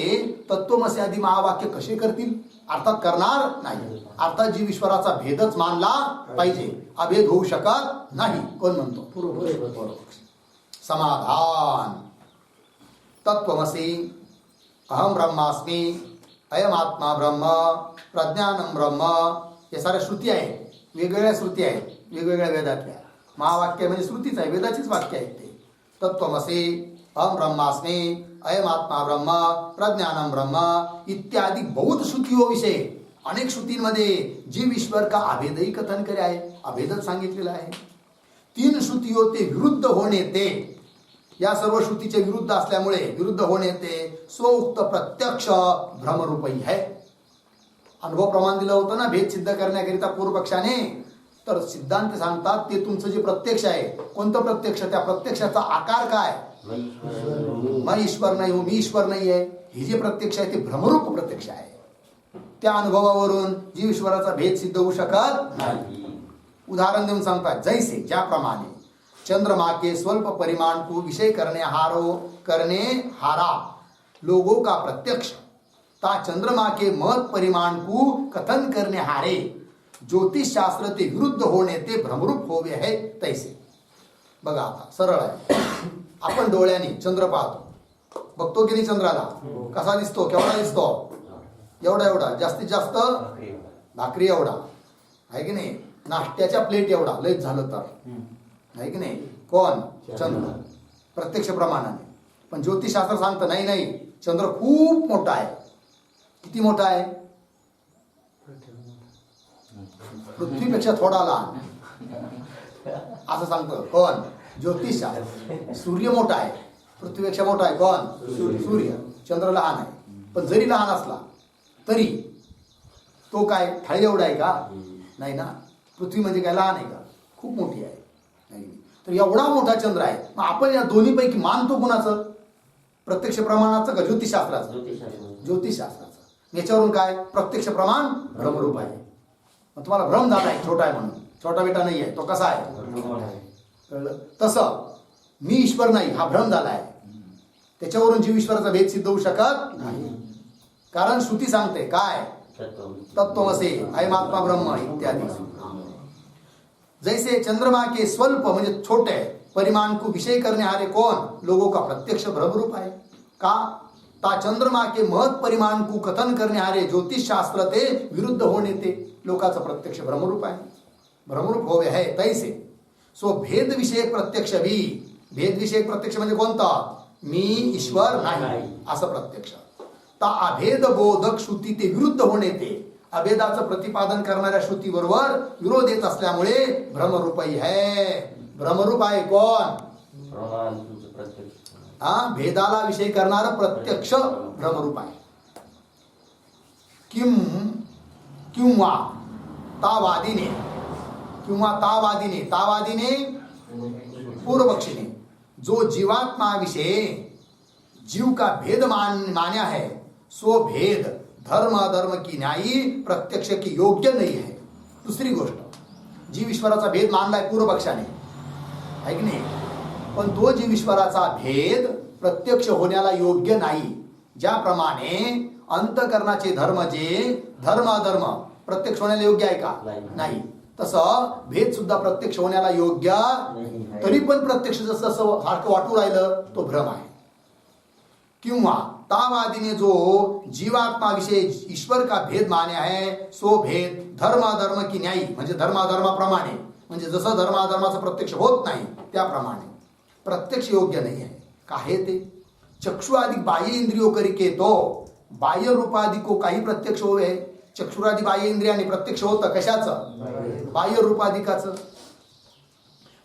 तत्त्वमसी आदी महावाक्य कसे करतील? अर्थात करणार नाही. अर्थात जीव ईश्वराचा भेदच मानला पाहिजे. अभेद होऊ शकत नाही. कोण म्हणतो? पूर्व. समाधान. तत्त्वमसी अहम ब्रह्मास्मि अयम आत्मा ब्रह्म प्रज्ञानम ब्रह्म हे साऱ्या श्रुती आहेत. वेगवेगळ्या श्रुती आहेत वेगवेगळ्या वेदातल्या. महावाक्य म्हणजे श्रुतीच आहे, वेदाचीच वाक्य आहेत ते. तत्त्वमसी अहम ब्रह्मास्मि अयम आत्मा ब्रह्म प्रज्ञानम ब्रह्म इत्यादी बहुत श्रुतियों विषय अनेक श्रुतींमध्ये जीव ईश्वर का अभेदही कथन करे आहे. अभेदच सांगितलेला आहे. तीन श्रुतियों ते विरुद्ध होणे ते या सर्व श्रुतीचे विरुद्ध असल्यामुळे विरुद्ध होणे ते स्वउक्त प्रत्यक्ष भ्रमरूपही है. अनुभव प्रमाण दिलं होतं ना भेद सिद्ध करण्याकरिता पूर्व पक्षाने. तर सिद्धांत सांगतात ते तुमचं जे प्रत्यक्ष आहे कोणतं प्रत्यक्ष? त्या प्रत्यक्षाचा आकार काय? मैं ईश्वर नाही हूं, मी ईश्वर नाही आहे. हे जे प्रत्यक्ष आहे ते भ्रमरूप प्रत्यक्ष आहे. त्या अनुभवावरून जीव ईश्वराचा भेद सिद्ध होऊ शकत नाही. उदाहरण देऊन सांगतात, जैसे ज्याप्रमाणे चंद्रमा के स्वल्प परिमाण को विषय करने हारा लोगों का प्रत्यक्ष ता चंद्रमा के महत परिमाण को कथन करने हारे ज्योतिष शास्त्र ते विरुद्ध होणे ते भ्रमरूप होवे है तैसे. बघा आता सरळ आहे. आपण डोळ्यांनी चंद्र पाहतो, बघतो की नाही चंद्राला? कसा दिसतो? केवढा दिसतो? एवढा एवढा, जास्तीत जास्त भाकरी एवढा, आहे की नाही? नाश्त्याच्या प्लेट एवढा, लयच झालं तर, आहे की नाही? कोण? चंद्र. प्रत्यक्ष प्रमाणाने. पण ज्योतिषशास्त्र सांगतं नाही नाही, चंद्र खूप मोठा आहे. किती मोठा आहे? पृथ्वीपेक्षा थोडा लहान, असं सांगतं कोण? ज्योतिषशास्त्र. सूर्य मोठा आहे, पृथ्वीपेक्षा मोठा आहे कोण? सूर्य. चंद्र लहान आहे. पण जरी लहान असला तरी तो काय थाळी एवढा आहे का? नाही ना. पृथ्वी म्हणजे काय लहान आहे का? खूप मोठी आहे. नाही. तर एवढा मोठा चंद्र आहे. मग आपण या दोन्हीपैकी मानतो कुणाचं? प्रत्यक्ष प्रमाणाचं का ज्योतिषशास्त्राचं? ज्योतिषशास्त्राचं. याच्यावरून काय? प्रत्यक्ष प्रमाण भ्रमरूप आहे. मग तुम्हाला भ्रम झालाय छोटा आहे म्हणून. छोटा बेटा नाही आहे, तो कसा आहे? कळलं? तसं मी ईश्वर नाही हा भ्रम झालाय. त्याच्यावरून जीव ईश्वराचा भेद सिद्ध होऊ शकत नाही. कारण श्रुती सांगते काय? तत्वमसी अयमात्मा ब्रह्म इत्यादी. जैसे चंद्रमा के स्वल्प म्हणजे छोटे परिमाण को विषय करने हारे कौन? लोगों का प्रत्यक्ष भ्रमरूप आहे का? ता चंद्रमा के महत परिमाण को कथन करने हारे ज्योतिष शास्त्र ते विरुद्ध होणे ते लोकांचं प्रत्यक्ष भ्रमरूप आहे. भ्रमरूप होवे है तैसे सो भेद विषय प्रत्यक्ष भी. भेद विषय प्रत्यक्ष म्हणजे कोणता? मी ईश्वर नाही असं प्रत्यक्ष. ता अभेद बोधक श्रुती ते विरुद्ध होणे ते अभेदाचं प्रतिपादन करणाऱ्या श्रुती बरोबर विरोध येत असल्यामुळे भ्रमरूपही है. भ्रमरूप आहे कोण? हा भेदाला विषय करणारं प्रत्यक्ष भ्रमरूप आहे. किंवा तावादीने पूर्वपक्षीने जो जीवात्मा विषय जीव का भेद मान्या है सो भेद धर्म अधर्म की न्यायी प्रत्यक्ष की योग्य नहीं है. दुसरी गोष्ट, जीव ईश्वराचा भेद मानलाय पूर्वपक्षाने, आहे की नाही? पण तो जीव ईश्वराचा भेद प्रत्यक्ष होण्याला योग्य नाही. ज्याप्रमाणे अंतकरणाचे धर्म जे धर्म अधर्म प्रत्यक्ष होण्याला योग्य आहे का? नाही. तसं भेद सुद्धा प्रत्यक्ष होण्याला योग्य तरी पण प्रत्यक्ष जसं सारखं वाटू राहिलं तो भ्रम आहे. किंवा तावादीने जो जीवात्मा विषय ईश्वर का भेद मान्या है सो भेद धर्माधर्म की न्यायी म्हणजे धर्माधर्माप्रमाणे म्हणजे जसं धर्माधर्माचं प्रत्यक्ष होत नाही त्याप्रमाणे प्रत्यक्ष योग्य नाही आहे. काय ते? चक्षुआदि बाह्य इंद्रियों करिके तो बाह्य रूपादि को काही प्रत्यक्ष होवे. चक्षुरादि बाह्य इंद्रियाने प्रत्यक्ष होतं कशाचं? बाह्य रूपाधिकाचं.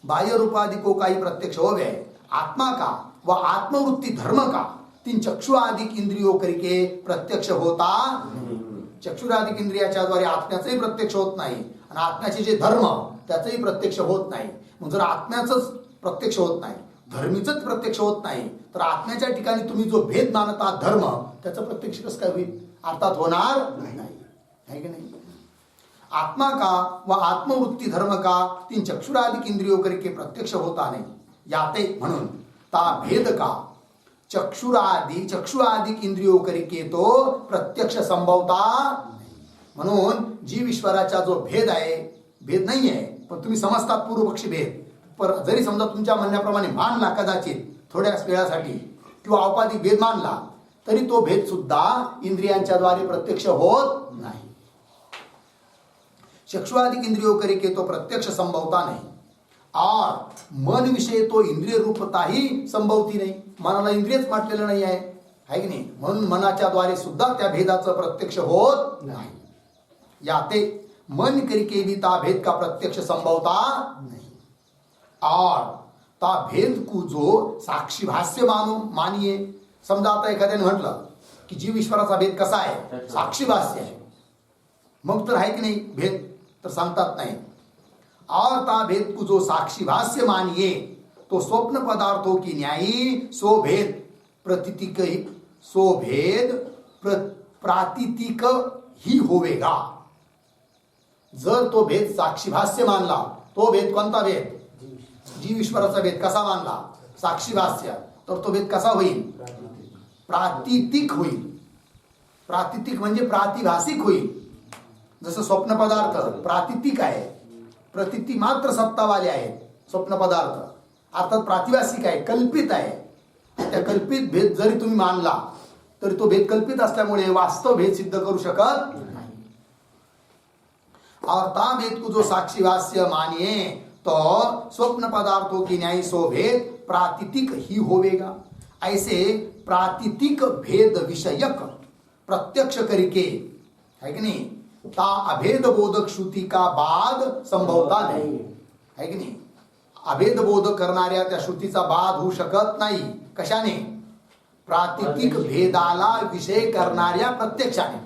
बाह्य रूपादि को काही प्रत्यक्ष होवे. आत्मा का व आत्मवृत्ती धर्म का तीन चक्षुराधिक इंद्रियों करके प्रत्यक्ष होता. चक्षुराधिक इंद्रियाच्या द्वारे आत्म्याचंही प्रत्यक्ष होत नाही आणि आत्म्याचे जे धर्म त्याचंही प्रत्यक्ष होत नाही. मग जर आत्म्याचंच प्रत्यक्ष होत नाही, धर्मीचंच प्रत्यक्ष होत नाही, तर आत्म्याच्या ठिकाणी तुम्ही जो भेद मानत आहात धर्म त्याचं प्रत्यक्ष कसं काय होईल? अर्थात होणार नाही, है की नहीं? आत्मा का व आत्मवृत्ती धर्म का तीन चक्षुराधिक इंद्रियों करके प्रत्यक्ष होता नाही. याते म्हणून ता भेद का चक्षुराधिक इंद्रियों करके तो प्रत्यक्ष संभवता. म्हणून जीव ईश्वराचा जो भेद आहे, भेद नाही आहे पण तुम्ही समजतात पूर्वपक्षी भेद. पर जरी समजा तुमच्या म्हणण्याप्रमाणे मानला कदाचित थोड्या वेळासाठी किंवा औपाधिक भेद मानला तरी तो भेद सुद्धा इंद्रियांच्या द्वारे प्रत्यक्ष होत नाही. चक्षुआधिक इंद्रियों करके तो प्रत्यक्ष संभवता नहीं और मन विषय तो इंद्रिय रूपता ही संभवती नाही. मनाला इंद्रियच म्हटलेलं नाही आहे की नाही? म्हणून मनाच्या द्वारे सुद्धा त्या भेदाचं प्रत्यक्ष होत नाही. याते मन करके भी ता भेद का प्रत्यक्ष संभवता नहीं और ता भेद को जो साक्षी भाष्य मानिये. समजा आता एखाद्याने म्हटलं की जीव ईश्वराचा भेद कसा आहे? साक्षी भाष्य आहे. मग तर आहे की नाही भेद? तर सांगतात नाही. और ता भेद को जो साक्षी भाष्य मानिये तो स्वप्न पदार्थों की न्यायी सो भेद प्रातितिक ही होवेगा. जर तो भेद साक्षीभाष्य मानला, तो भेद कोणता भेद? जीव ईश्वराचा भेद कसा मानला? साक्षीभाष्य. तर तो भेद कसा होईल? प्रातितिक होईल. प्रातितिक म्हणजे प्रातिभासिक होईल. जसं स्वप्न पदार्थ प्रातितिक आहे, प्रतीती मात्र सत्तावाले आहेत स्वप्न पदार्थ, अर्थात प्रातिभासिक आहे, कल्पित आहे. त्या कल्पित भेद जरी तुम्ही मानला तरी तो भेद कल्पित असल्यामुळे वास्तव भेद सिद्ध करू शकत नाही. और ता भेद को जो साक्षीभाष्य मानिए तो स्वप्न पदार्थों की न्याय सो भेद प्रातितिक ही होवेगा. ऐसे प्रातितिक भेद विषयक प्रत्यक्ष करके है कि नहीं, ता अभेद बोधक श्रुती का बाद संभवता नाही, है की नाही. अभेद बोध करणाऱ्या त्या श्रुतीचा बाद होऊ शकत नाही. कशाने? प्रातितिक भेदाला विषय करणाऱ्या प्रत्यक्षाने.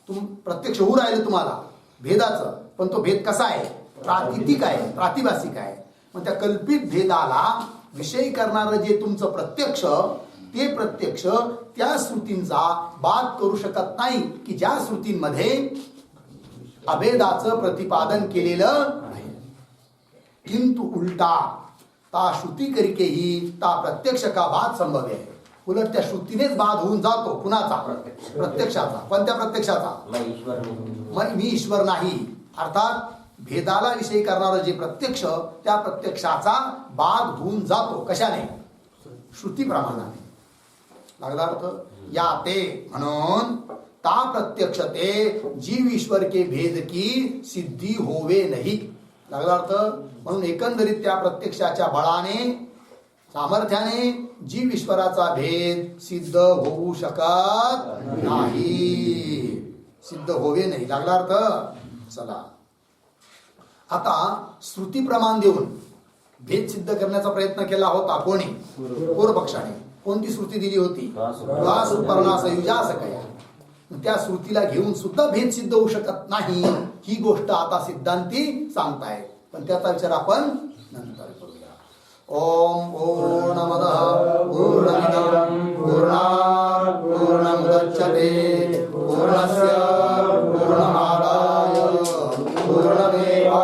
तुम प्रत्यक्ष होऊ राहिलं तुम्हाला भेदाचं, पण तो भेद कसा आहे? प्रातितिक आहे, प्रातिभासिक आहे. मग त्या कल्पित भेदाला विषय करणारं जे तुमचं प्रत्यक्ष, ते प्रत्यक्ष त्या श्रुतींचा बाद करू शकत नाही की ज्या श्रुतींमध्ये अभेदाचं प्रतिपादन केलेलं आहे. किंतु उलटा ता श्रुती करके ही ता प्रत्यक्ष का बाद संभव आहे. उलट त्या श्रुतीनेच बाद होऊन जातो. कुणाचा? प्रत्यक्षाचा. कोणत्या प्रत्यक्षाचा? मी ईश्वर नाही. अर्थात भेदाला विषय करणारं जे प्रत्यक्ष, त्या प्रत्यक्षाचा बाद होऊन जातो. कशाने? श्रुतीप्रमाणाने. लागला अर्थ? या ते म्हणून ता प्रत्यक्ष ते जीव ईश्वर के भेद की सिद्धी होवे नाही. लागला अर्थ? म्हणून एकंदरीत त्या प्रत्यक्षाच्या बळाने, सामर्थ्याने जीव ईश्वराचा भेद सिद्ध होऊ शकत नाही, सिद्ध होवे नाही. लागला अर्थ? चला आता श्रुती प्रमाण देऊन भेद सिद्ध करण्याचा प्रयत्न केला होता. कोणी? पूर्वपक्षाने. कोणती श्रुती दिली होती? कया. त्या श्रुतीला घेऊन सुद्धा भेद सिद्ध होऊ शकत नाही ही गोष्ट आता सिद्धांती सांगतायत, पण त्याचा विचार आपण नंतर करूया. ओम पूर्णमदः पूर्णमिदं पूर्णात् पूर्णमुदच्यते पूर्णस्य पूर्णमादाय पूर्णमेवावशिष्यते.